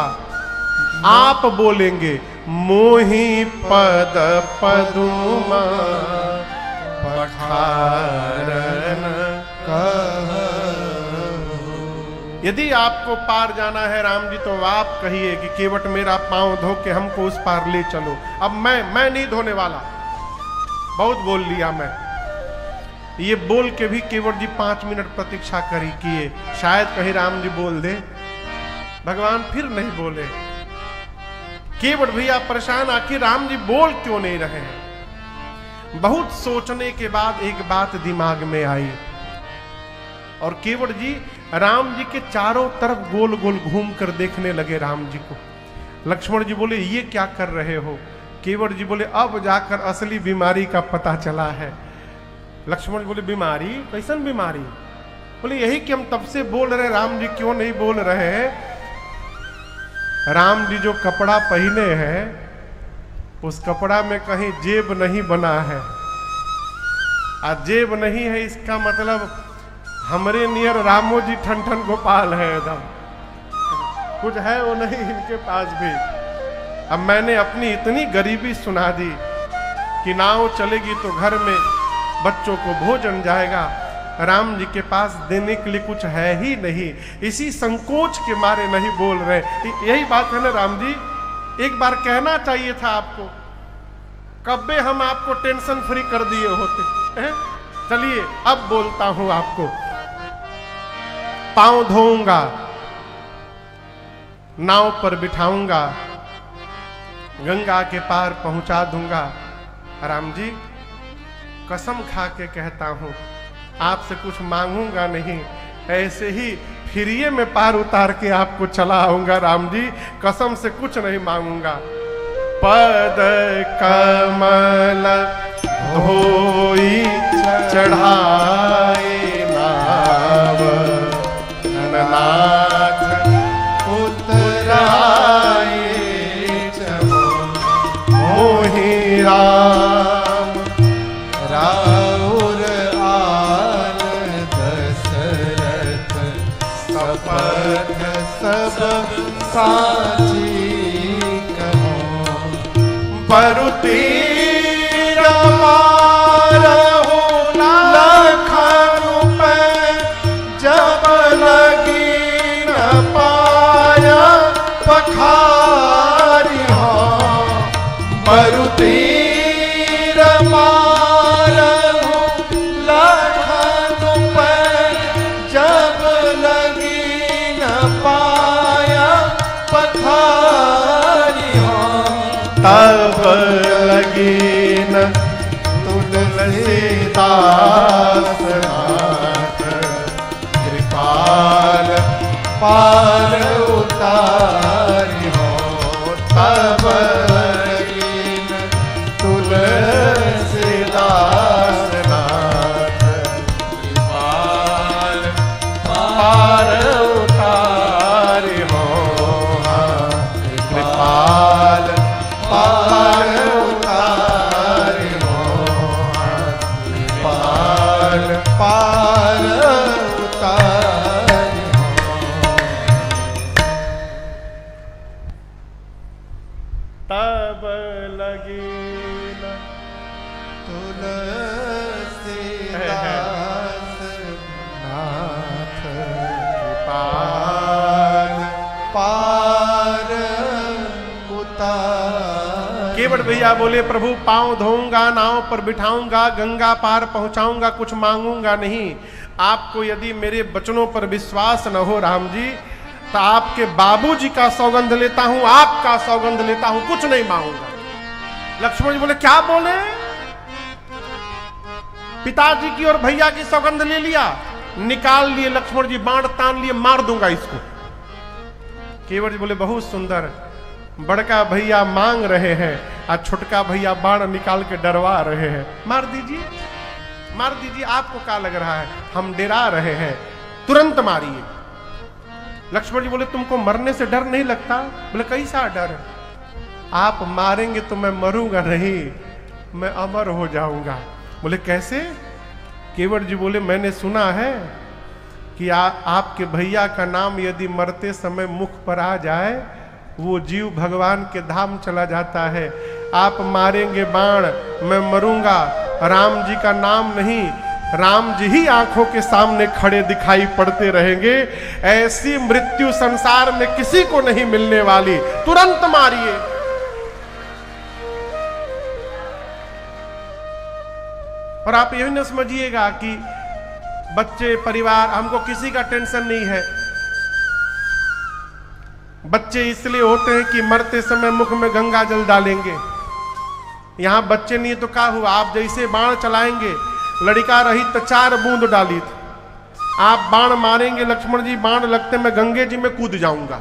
A: आप बोलेंगे। मोहि पद पदुमा पखारन
B: कह।
A: यदि आपको पार जाना है राम जी तो आप कहिए कि केवट मेरा पांव धो के हमको उस पार ले चलो। अब मैं नहीं धोने वाला, बहुत बोल लिया मैं। ये बोल के भी केवट जी 5 मिनट प्रतीक्षा करी किए, शायद कहीं राम जी बोल दे। भगवान फिर नहीं बोले। केवट भैया परेशान, आखिर राम जी बोल क्यों नहीं रहे हैं। बहुत सोचने के बाद एक बात दिमाग में आई, और केवट जी राम जी के चारों तरफ गोल गोल घूम कर देखने लगे राम जी को। लक्ष्मण जी बोले ये क्या कर रहे हो? केवट जी बोले अब जाकर असली बीमारी का पता चला है। लक्ष्मण जी बोले बीमारी? कैसन बीमारी? बोले यही कि हम तब से बोल रहे, राम जी क्यों नहीं बोल रहे हैं? राम जी जो कपड़ा पहने हैं उस कपड़ा में कहीं जेब नहीं बना है। आज जेब नहीं है इसका मतलब हमरे नियर रामो जी ठन गोपाल है, एकदम कुछ है वो नहीं इनके पास भी। अब मैंने अपनी इतनी गरीबी सुना दी कि नाव चलेगी तो घर में बच्चों को भोजन जाएगा, राम जी के पास देने के लिए कुछ है ही नहीं, इसी संकोच के मारे नहीं बोल रहे। यही बात है ना राम जी, एक बार कहना चाहिए था आपको, कब्बे हम आपको टेंशन फ्री कर दिए होते। चलिए अब बोलता हूं आपको। पांव धोऊंगा, नाव पर बिठाऊंगा, गंगा के पार पहुंचा दूंगा। राम जी कसम खा के कहता हूं आपसे कुछ मांगूंगा नहीं, ऐसे ही फिरिए में पार उतार के आपको चला आऊंगा। राम जी कसम से कुछ नहीं मांगूंगा। पद कमल धोई चढ़ाए नाव, नाथ
B: उतराए
A: मोहि राम,
B: राउर आल दशरथ शपथ सब साची कहो।
A: परुती
B: मारहु लखन पे जब लगी न पाया पखारी हो। परुतीर मारहु लखन पे जब लगी न पाया पखारी हो।
A: तब लगीन
B: तुलसीदास नाथ कृपाल पार उतारी हो। तब लगीन तुलसीदास नाथ कृपाल पार उतारी हो। कृपाल पार उतारी हो। पार पार उतारी हो।
A: तब लगीन
B: तुलसीदास नाथ कृपाल पार उतारी।
A: केवट भैया बोले प्रभु पांव धोऊंगा, नाव पर बिठाऊंगा, गंगा पार पहुंचाऊंगा, कुछ मांगूंगा नहीं। आपको यदि मेरे वचनों पर विश्वास न हो राम जी, तो आपके बाबूजी का सौगंध लेता हूं, आपका सौगंध लेता हूं, कुछ नहीं मांगूंगा। लक्ष्मण जी बोले क्या बोले? पिताजी की और भैया की सौगंध ले लिया, निकाल लिए लक्ष्मण जी, बाण तान लिए, मार दूंगा इसको। केवट जी बोले बहुत सुंदर, बड़का भैया मांग रहे हैं और छोटका भैया बाण निकाल के डरवा रहे हैं। मार दीजिए, मार दीजिए, आपको क्या लग रहा है? हम डरा रहे हैं, तुरंत मारिए। लक्ष्मण जी बोले तुमको मरने से डर नहीं लगता? बोले कैसा डर? आप मारेंगे तो मैं मरूंगा नहीं, मैं अमर हो जाऊंगा। बोले कैसे? केवट जी बोले मैंने सुना है कि आपके भैया का नाम यदि मरते समय मुख पर आ जाए, वो जीव भगवान के धाम चला जाता है। आप मारेंगे बाण, मैं मरूंगा, राम जी का नाम नहीं, राम जी ही आंखों के सामने खड़े दिखाई पड़ते रहेंगे। ऐसी मृत्यु संसार में किसी को नहीं मिलने वाली, तुरंत मारिए। और आप यही न समझिएगा कि बच्चे परिवार, हमको किसी का टेंशन नहीं है। बच्चे इसलिए होते हैं कि मरते समय मुख में गंगा जल डालेंगे। यहां बच्चे नहीं तो क्या हुआ? आप जैसे बाण चलाएंगे, लड़का रही तो 4 बूंद डाली थी, आप बाण मारेंगे लक्ष्मण जी, बाण लगते मैं गंगे जी में कूद जाऊंगा।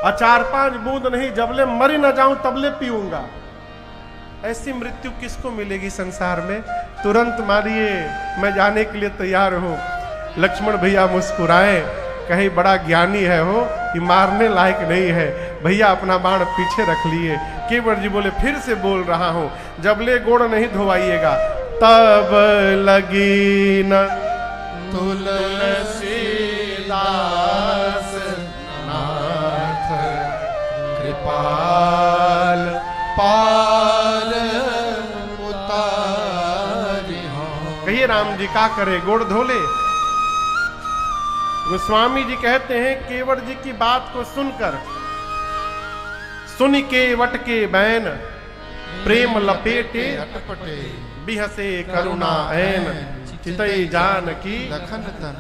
A: और 4-5 बूंद नहीं, जबले मरी न जाऊं तबले पीऊंगा। ऐसी मृत्यु किसको मिलेगी संसार में? तुरंत मारिए, मैं जाने के लिए तैयार हूं। लक्ष्मण भैया मुस्कुराए, कहे बड़ा ज्ञानी है हो, कि मारने लायक नहीं है। भैया अपना बाण पीछे रख लिए। केवट जी बोले फिर से बोल रहा हूं, जबले गोड़ नहीं धोवाइएगा तब लगी न
B: तुलसीदास नाथ कृपाल पार उतारी हो।
A: कहिए राम जी का करे, गोड़ धो ले। गोस्वामी जी कहते हैं केवट जी की बात को सुनकर, सुन केवट के बैन प्रेम लपेटे
B: अटपटे
A: बिहसे करुणा ऐन चितई जान की
B: लखन तन।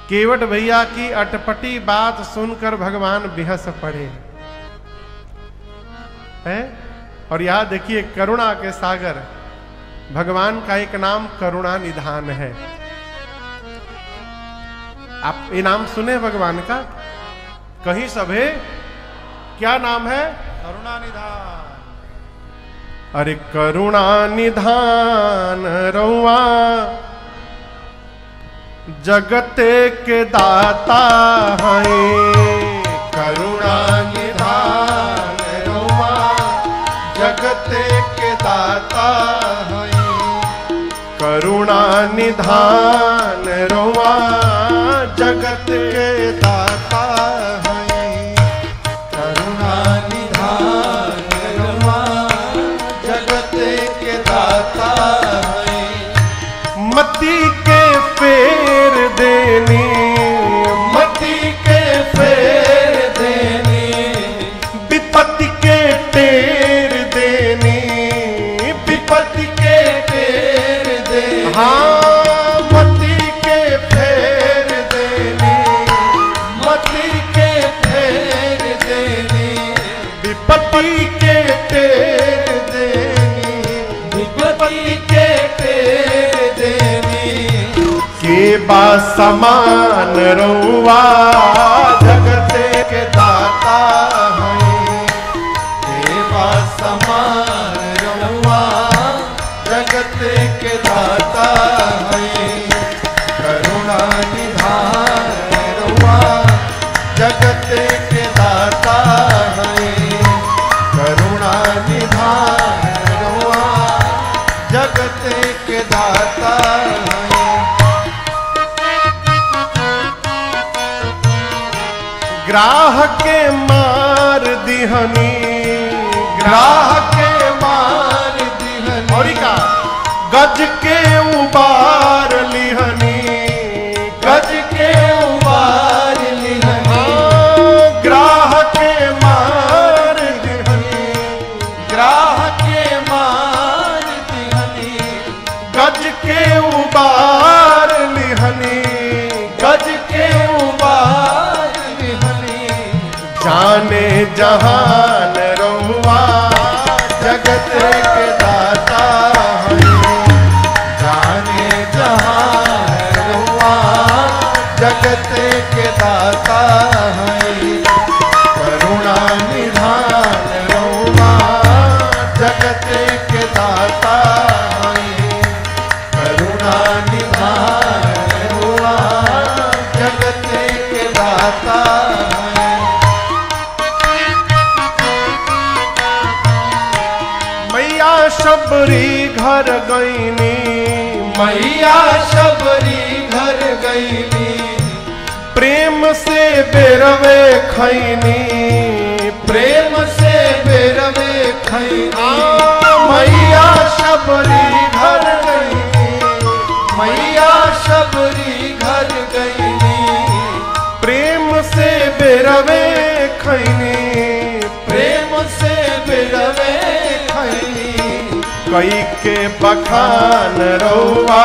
A: केवट भैया की अटपटी बात सुनकर भगवान बिहस पड़े हैं। और यहां देखिए करुणा के सागर, भगवान का एक नाम करुणा निधान है। आप ये नाम सुने भगवान का कहीं सभे? क्या नाम है?
B: करुणा निधान।
A: अरे करुणा निधान रउआ जगते के दाता हैं।
B: करुणा निधान रउआ जगते के दाता हैं।
A: करुणा निधान रउआ जगत के
B: दाता हैं। करुणा निधान रउआ जगते के दाता हैं।
A: मती के फेर देनी,
B: मति के फेर देनी।
A: विपत्ति के टेर देनी,
B: विपत्ति के टेर देनी।
A: हाँ मती के फेर देनी,
B: मति के फेर देनी।
A: विपत्ति के टेर देनी,
B: विपत्ति के टेर देनी।
A: के बा समान रउआ
B: जगते के दाता हैं। देवा समान रउआ जगते के दाता हैं। करुणा निधान रउआ जगते के दाता हैं। करुणा निधान रउआ जगते के दाता हैं।
A: ग्राह के मार दिहनी,
B: ग्राह के मार दिहनी।
A: और का गज के उबार लिहनी,
B: गज के उबार लिहनी।
A: ग्राह के मार दिहनी,
B: ग्राह के मार दिहनी।
A: गज के उबार लिहनी।
B: गज के उबार लिहनी।
A: जाने जहान रउआ
B: जगत के दाता हैं। जाने जहान रउआ जगत के दाता हैं। करुणा निधान रउआ जगत के दाता हैं। करुणा निधान रउआ जगत के दाता हैं।
A: मैया शबरी घर गईनी,
B: मैया शबरी घर गईनी।
A: प्रेम से बेरवे खैनी,
B: प्रेम से बेरवे खैनी।
A: मैया शबरी घर गईनी,
B: मैया शबरी घर गईनी।
A: प्रेम से बेरवे खैनी।
B: प्रेम से बेरवे खैनी।
A: कई के बखान रउआ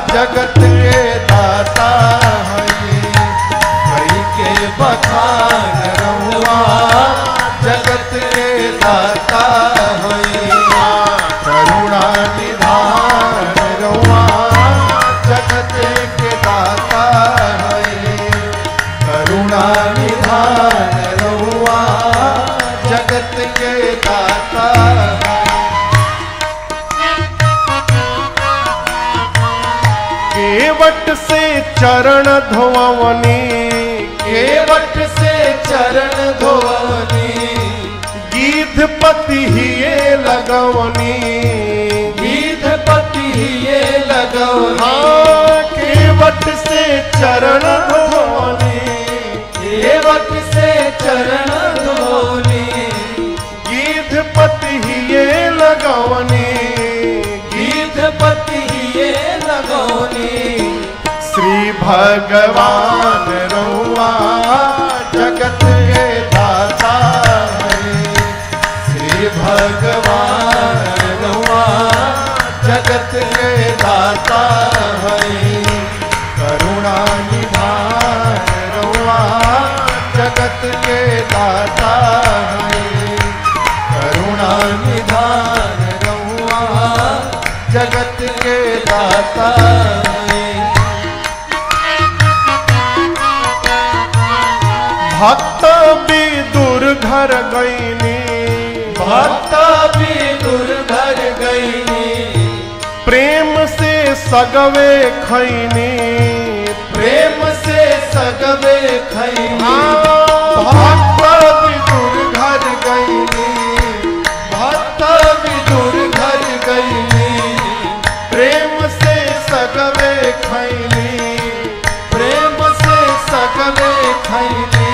B: जगत के दाता हैं। कई के बखान रउआ जगत के दाता हैं। करुणा निधान रउआ जगत के दाता हैं। करुणा निधान दाता है।
A: केवट से चरण धोवनी,
B: केवट से चरण धोवनी,
A: गीधपति हिये लगवनी,
B: गीधपति हिये लगवनी।
A: हाँ केवट से चरण धोवनी,
B: केवट से चरण धोवनी,
A: गीधपति हिये लगवनी,
B: गीधपति हिये लगवनी।
A: श्री भगवान रउआ
B: जगत के दाता है, श्री भगवान रउआ जगत के दाता है। करुणा निधान रउआ जगत के दाता है, करुणा निधान रउआ जगत के दाता है।
A: भक्त विदुर घर गईनी,
B: भक्त विदुर घर गईनी,
A: प्रेम से सगवे खैनी,
B: प्रेम से सगवे खैनी।
A: भक्त विदुर घर गईनी,
B: भक्त विदुर घर गईनी,
A: प्रेम से सगवे खैनी,
B: प्रेम से सगवे खैनी।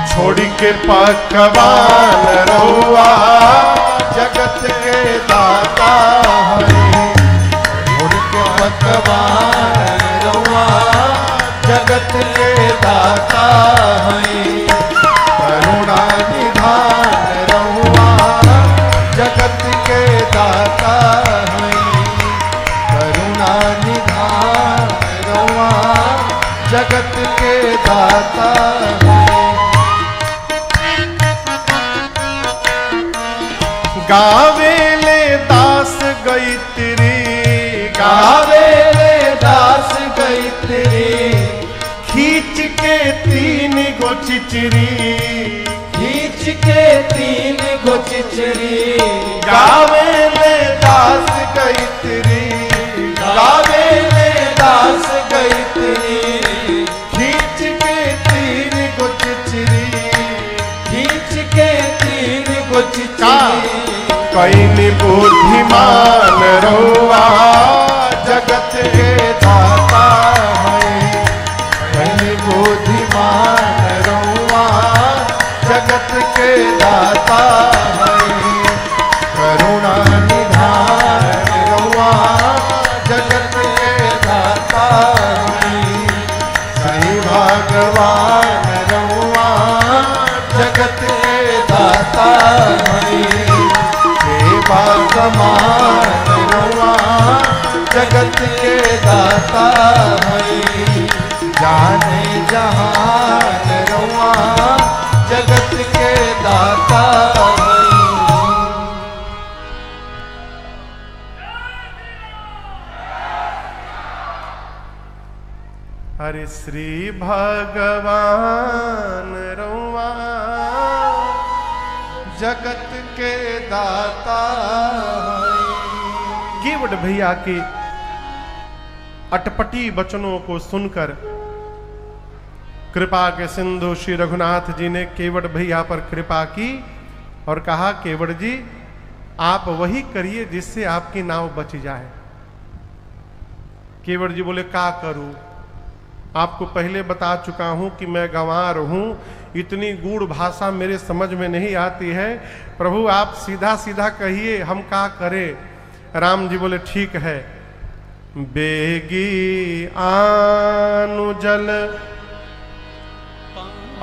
A: छोड़ के पकवान रउआ
B: जगत के दाता है, छोड़ के पकवान रउआ जगत के दाता है। करुणा निधान रउआ जगत के दाता है, करुणा निधान रउआ जगत के दाता है।
A: गावेले दास गईत्री,
B: गावेले दास गईत्री,
A: खींच के तीन गो चिचरी,
B: खींच के तीन गो चिचरी।
A: गावेले दास गईत्री,
B: गावेले दास गईत्री,
A: खींच के तीन गो चिचरी,
B: खींच के तीन गो चिचरी।
A: कैनी बुद्धिमान रउआ
B: जगत के दाता है, कैनी बुद्धिमान रउआ जगत के दाता है। करुणा निधान रउआ जगत के दाता है, श्री भगवान रउआ जगत के दाता है। भगवान रउआ जगत के दाता है, जाने जहान रउआ जगत के दाता है।
A: हरे श्री भगवान रउआ
B: जगत के दाता है।
A: केवट भैया के अटपटी वचनों को सुनकर कृपा के सिंधु श्री रघुनाथ जी ने केवट भैया पर कृपा की और कहा, केवट जी आप वही करिए जिससे आपकी नाव बच जाए। केवट जी बोले, क्या करूं? आपको पहले बता चुका हूं कि मैं गंवार हूं, इतनी गूढ़ भाषा मेरे समझ में नहीं आती है। प्रभु आप सीधा सीधा कहिए, हम क्या करें? राम जी बोले, ठीक है। बेगी आनु जल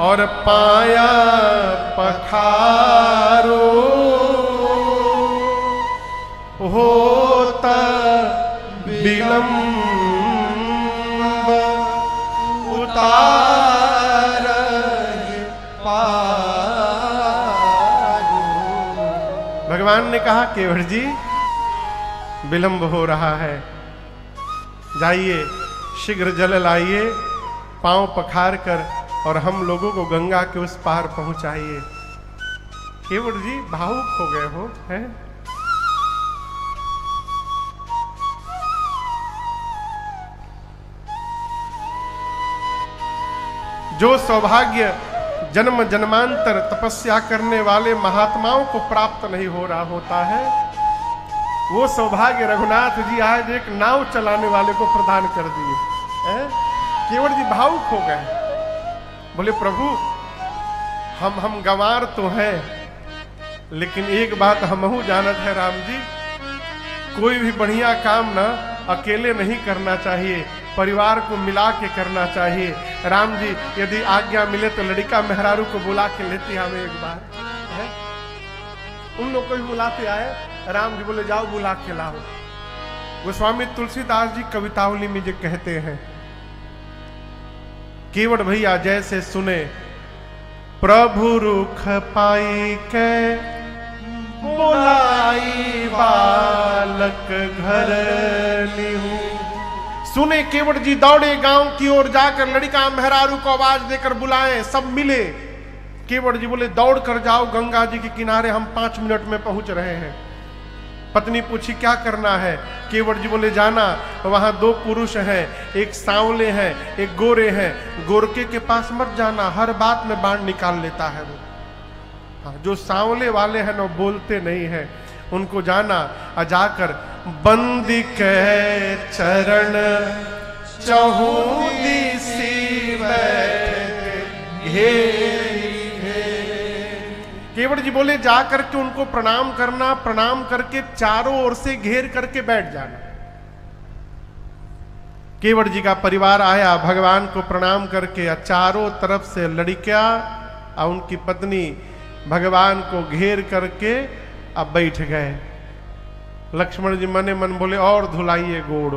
A: और पाया पखारो, होता विलंब उतार भगवान ने कहा, केवट जी विलंब हो रहा है, जाइए शीघ्र जल लाइए, पांव पखार कर और हम लोगों को गंगा के उस पार पहुंचाइए। केवट जी भावुक हो गए हो, हैं? जो सौभाग्य जन्म जन्मांतर तपस्या करने वाले महात्माओं को प्राप्त नहीं हो रहा होता है, वो सौभाग्य रघुनाथ जी आज एक नाव चलाने वाले को प्रदान कर दिए। केवट जी भावुक हो गए, बोले प्रभु हम गंवार तो हैं, लेकिन एक बात हमहू जानत है राम जी, कोई भी बढ़िया काम ना अकेले नहीं करना चाहिए, परिवार को मिला के करना चाहिए। राम जी यदि आज्ञा मिले तो लड़का मेहरारू को बुला के लेते हमें एक बार, है? उन लोग को भी बुलाते आए। राम जी बोले जाओ बुला के लाओ। गोस्वामी तुलसीदास जी कवितावली में जो कहते हैं, केवट भैया जैसे सुने प्रभु रुख पाई के बुलाई बालक घर लिहूं। सुने केवट जी दौड़े गांव की ओर जाकर लड़का मेहरारू को आवाज देकर बुलाएं, सब मिले। केवट जी बोले दौड़ कर जाओ गंगा जी के किनारे, हम 5 मिनट में पहुंच रहे हैं। पत्नी पूछी क्या करना है? केवट जी बोले जाना, वहां 2 पुरुष हैं, एक सांवले हैं एक गोरे हैं, गोरके के पास मत जाना, हर बात में बाण निकाल लेता है वो। हाँ, जो सांवले वाले हैं ना बोलते नहीं है, उनको जाना और जाकर बंदी के चरण चहुदी सी केवट जी बोले जाकर के उनको प्रणाम करना, प्रणाम करके चारों ओर से घेर करके बैठ जाना। केवट जी का परिवार आया, भगवान को प्रणाम करके चारों तरफ से लड़कियां और उनकी पत्नी भगवान को घेर करके अब बैठ गए। लक्ष्मण जी मने मन बोले और धुलाइए गोड़,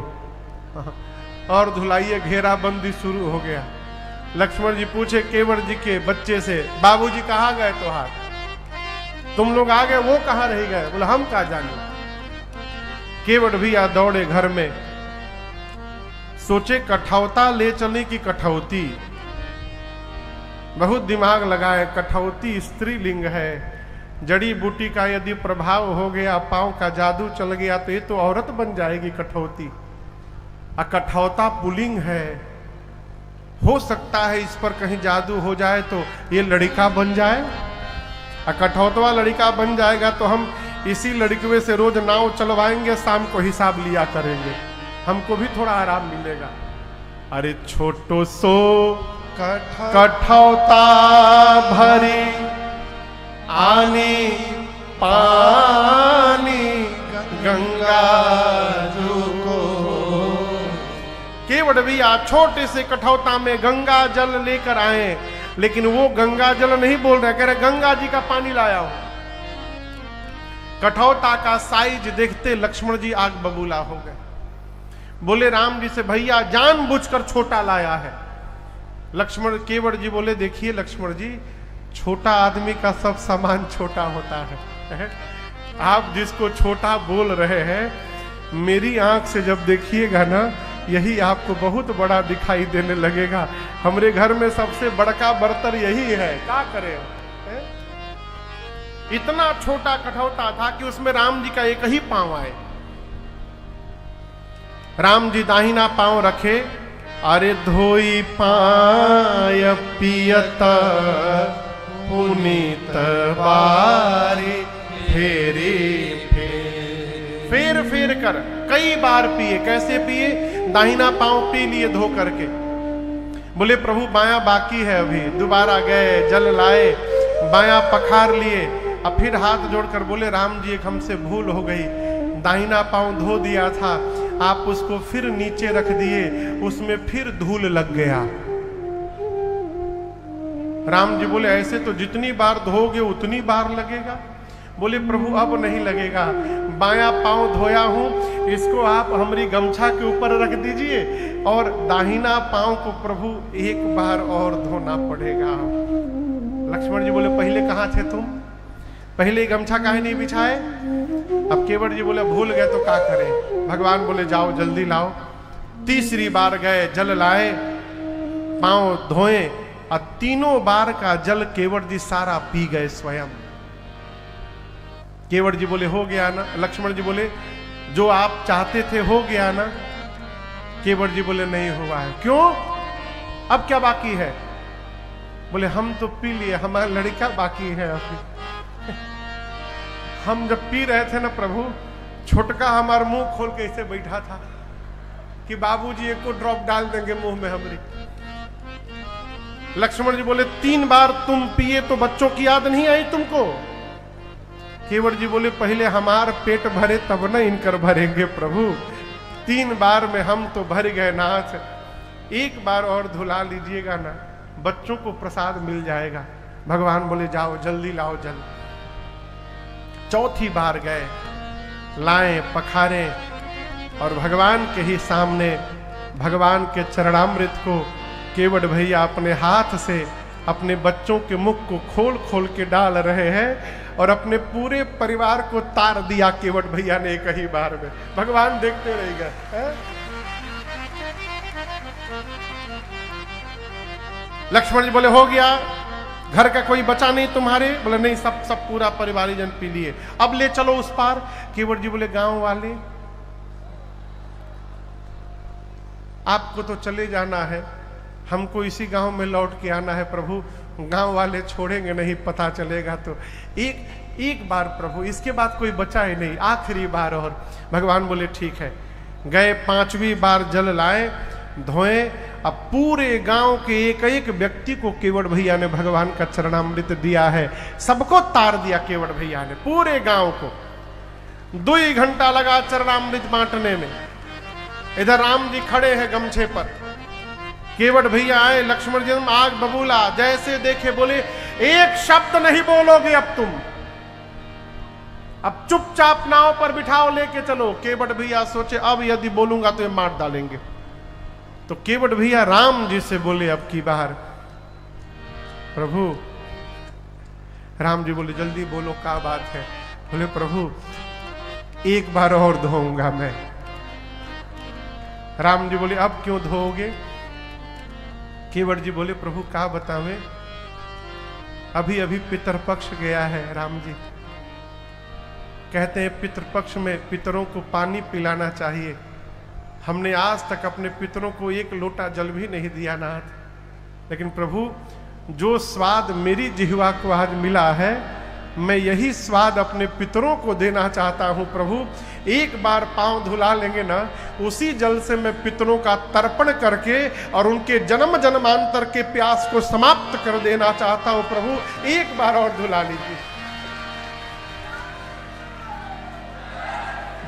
A: और धुलाइए, घेराबंदी शुरू हो गया। लक्ष्मण जी पूछे केवट जी के बच्चे से, बाबूजी कहाँ गए तो हाथ, तुम लोग आ गए, वो कहाँ रह गए? बोले हम कहाँ जाने। केवट भी आ दौड़े घर में, सोचे कठौता ले चले की कठौती। बहुत दिमाग लगाए, कठौती स्त्रीलिंग है, जड़ी बूटी का यदि प्रभाव हो गया, पांव का जादू चल गया तो ये तो औरत बन जाएगी कठौती। कठौता पुलिंग है, हो सकता है इस पर कहीं जादू हो जाए तो ये लड़का बन जाए। कठौतवा लड़का बन जाएगा तो हम इसी लड़के से रोज नाव चलवाएंगे, शाम को हिसाब लिया करेंगे, हमको भी थोड़ा आराम मिलेगा। अरे छोटो सो कठौता भरी आनी पानी गंगा जू को। केवट भैया छोटे से कठौता में गंगा जल लेकर आए, लेकिन वो गंगा जल नहीं बोल रहे, कह रहे गंगा जी का पानी लाया हूं। कठौता का साइज देखते लक्ष्मण जी आग बबूला हो गए। बोले राम जी से भैया जानबूझकर छोटा लाया है। लक्ष्मण केवट जी बोले देखिए लक्ष्मण जी, छोटा आदमी का सब सामान छोटा होता है। आप जिसको छोटा बोल रहे हैं, मेरी आंख से जब देखिएगा ना, यही आपको बहुत बड़ा दिखाई देने लगेगा। हमरे घर में सबसे बड़का बर्तन यही है, क्या करें? इतना छोटा कठौता था कि उसमें राम जी का एक ही पांव आए। राम जी दाहिना पांव रखे, अरे धोई पाय पियत पुनीत बारी फेरी फेर फेर कर कई बार पिए। कैसे पिए? दाहिना पांव पी लिए धो करके। बोले प्रभु बायां बाकी है अभी। दोबारा गए, जल लाए, बायां पखार लिए, अब फिर हाथ जोड़कर बोले राम जी एक हमसे भूल हो गई, दाहिना पांव धो दिया था, आप उसको फिर नीचे रख दिए, उसमें फिर धूल लग गया। राम जी बोले ऐसे तो जितनी बार धोगे उतनी बार लगेगा। बोले प्रभु अब नहीं लगेगा, बायां पांव धोया हूं, इसको आप हमारी गमछा के ऊपर रख दीजिए और दाहिना पांव को प्रभु एक बार और धोना पड़ेगा। लक्ष्मण जी बोले पहले कहां थे तुम? पहले गमछा काहे नहीं बिछाए? अब केवट जी बोले भूल गए तो क्या करें? भगवान बोले जाओ जल्दी लाओ। तीसरी बार गए, जल लाए, पांव धोए और तीनों बार का जल केवट जी सारा पी गए स्वयं। केवट जी बोले हो गया ना। लक्ष्मण जी बोले जो आप चाहते थे हो गया ना। केवट जी बोले नहीं हुआ है। क्यों? अब क्या बाकी है? बोले हम तो पी लिए, हमारा लड़का बाकी है अभी। हम जब पी रहे थे ना प्रभु, छोटका हमारा मुंह खोल के ऐसे बैठा था कि बाबूजी एक को ड्रॉप डाल देंगे मुंह में हमारी। लक्ष्मण जी बोले 3 बार तुम पिए तो बच्चों की याद नहीं आई तुमको? केवट जी बोले पहले हमार पेट भरे तब न इनकर भरेंगे प्रभु। 3 बार में हम तो भर गए नाथ, एक बार और धुला लीजिएगा ना, बच्चों को प्रसाद मिल जाएगा। भगवान बोले जाओ जल्दी लाओ जल। 4थी बार गए, लाए, पखारे और भगवान के ही सामने भगवान के चरणामृत को केवट भैया अपने हाथ से अपने बच्चों के मुख को खोल खोल के डाल रहे हैं और अपने पूरे परिवार को तार दिया केवट भैया ने एक ही बार में। भगवान देखते रह गए। लक्ष्मण जी बोले हो गया, घर का कोई बचा नहीं तुम्हारे? बोले नहीं, सब पूरा परिवारजन पी लिए। अब ले चलो उस पार। केवट जी बोले गांव वाले आपको तो चले जाना है, हमको इसी गांव में लौट के आना है प्रभु। गांव वाले छोड़ेंगे नहीं, पता चलेगा तो। एक बार प्रभु, इसके बाद कोई बचा ही नहीं, आखिरी बार। और भगवान बोले ठीक है। गए, 5वीं बार जल लाए, धोए। अब पूरे गांव के एक एक व्यक्ति को केवट भैया ने भगवान का चरणामृत दिया है। सबको तार दिया केवट भैया ने, पूरे गांव को। 2 घंटा लगा चरणामृत बांटने में। इधर राम जी खड़े हैं गमछे पर। केवट भैया आए, लक्ष्मण जी आग बबूला, जैसे देखे बोले एक शब्द नहीं बोलोगे अब तुम, अब चुपचाप नाव पर बिठाओ, लेके चलो। केवट भैया सोचे अब यदि बोलूंगा तो ये मार डालेंगे। तो केवट भैया राम जी से बोले अब की बार प्रभु। राम जी बोले जल्दी बोलो क्या बात है? बोले प्रभु एक बार और धोऊंगा मैं। राम जी बोले अब क्यों धोओगे? केवट जी बोले प्रभु क्या बतावे, अभी अभी पितरपक्ष गया है। राम जी कहते हैं पितरपक्ष में पितरों को पानी पिलाना चाहिए। हमने आज तक अपने पितरों को एक लोटा जल भी नहीं दिया नाथ। लेकिन प्रभु जो स्वाद मेरी जिह्वा को आज मिला है, मैं यही स्वाद अपने पितरों को देना चाहता हूं प्रभु। एक बार पांव धुला लेंगे ना, उसी जल से मैं पितरों का तर्पण करके और उनके जन्म जन्मांतर के प्यास को समाप्त कर देना चाहता हूं प्रभु। एक बार और धुला लीजिए।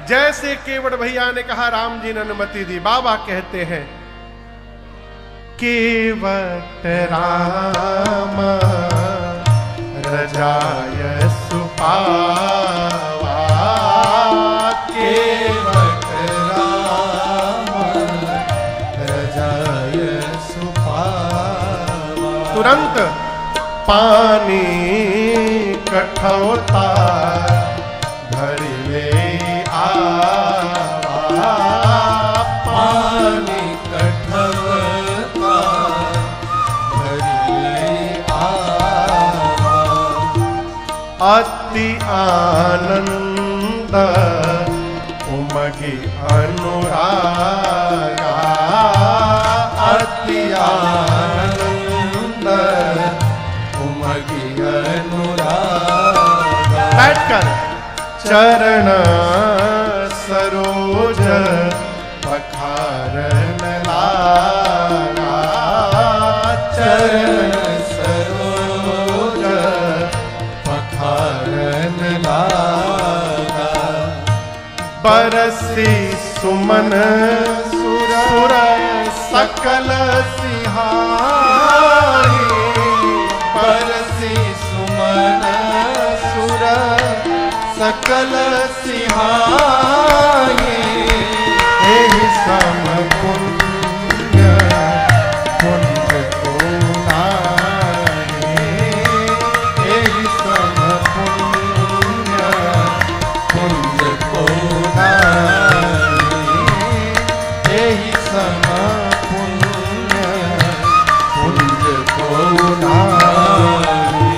A: जैसे केवट भैया ने कहा, राम जी ने अनुमति दी। बाबा कहते हैं केवट राम रजाय सुपावा,
B: केवट राम रजाय सुपावा।
A: तुरंत पानी कठौता भरी ले आवा,
B: पानी कठौता भरी ले आवा।
A: अति आनंद उमगी अनुरागा,
B: अति आनंद उमगी अनुरागा।
A: बैठकर चरण सरोज पखारन लागा,
B: चरण सरोज पखारन लागा।
A: बरसी सुमन सुर सकल सिहारी,
B: बरसी सुमन सुर सकल सिहारी।
A: एहि सम पुण्य पुण्य को नाहि,
B: एहि सम पुण्य पुण्य को नाहि। एहि सम पुण्य पुण्य को नाहि।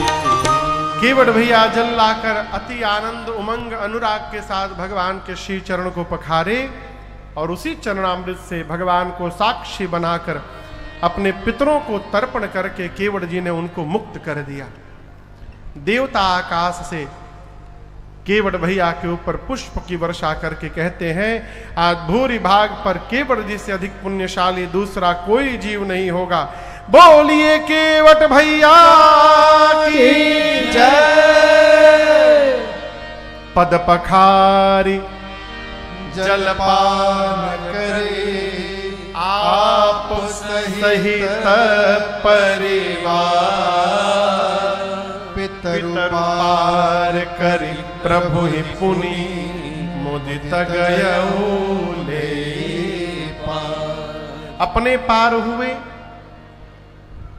A: केवट भैया जल लाकर अति आनंद उमंग अनुराग के साथ भगवान के श्री चरण को पखारे और उसी चरणामृत से भगवान को साक्षी बनाकर अपने पितरों को तर्पण करके केवट जी ने उनको मुक्त कर दिया। देवता आकाश से केवट भैया के ऊपर पुष्प की वर्षा करके कहते हैं, आज भूरि भाग पर केवट जी से अधिक पुण्यशाली दूसरा कोई जीव नहीं होगा। बोलिए केवट भैया की
B: जय।
A: पद पखारी
B: जलपान करे आप सहित परिवार, पितरु
A: पार करी प्रभु ही पुनि मुदित गयऊ ले पार। अपने पार हुए,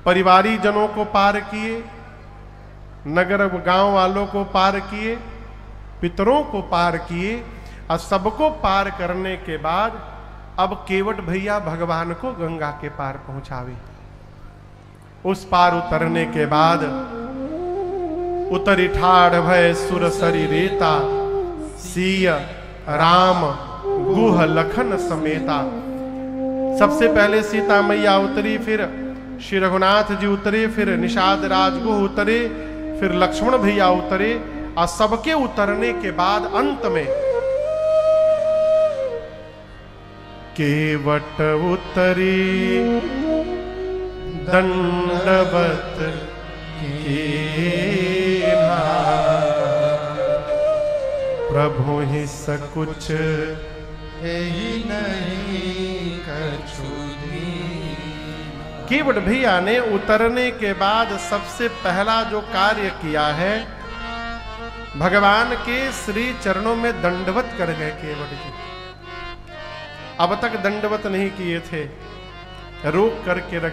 A: परिवारी जनों को पार किए, नगर गांव वालों को पार किए, पितरों को पार किए और सबको पार करने के बाद अब केवट भैया भगवान को गंगा के पार पहुंचावे। उस पार उतरने के बाद उतरी ठाढ़ भय सुरसरी रेता, सीय राम गुह लखन समेता। सबसे पहले सीता मैया उतरी, फिर श्री रघुनाथ जी उतरे, फिर निषाद राजगुह उतरे, फिर लक्ष्मण भैया उतरे और सबके उतरने के बाद अंत में केवट उतरी दंडवत कीन्हा, प्रभु ही सकुच
B: यही नहीं कछु दीना।
A: केवट भैया ने उतरने के बाद सबसे पहला जो कार्य किया है, भगवान के श्री चरणों में दंडवत कर गए केवट जी। अब तक दंडवत नहीं किए थे, रोक करके रखे।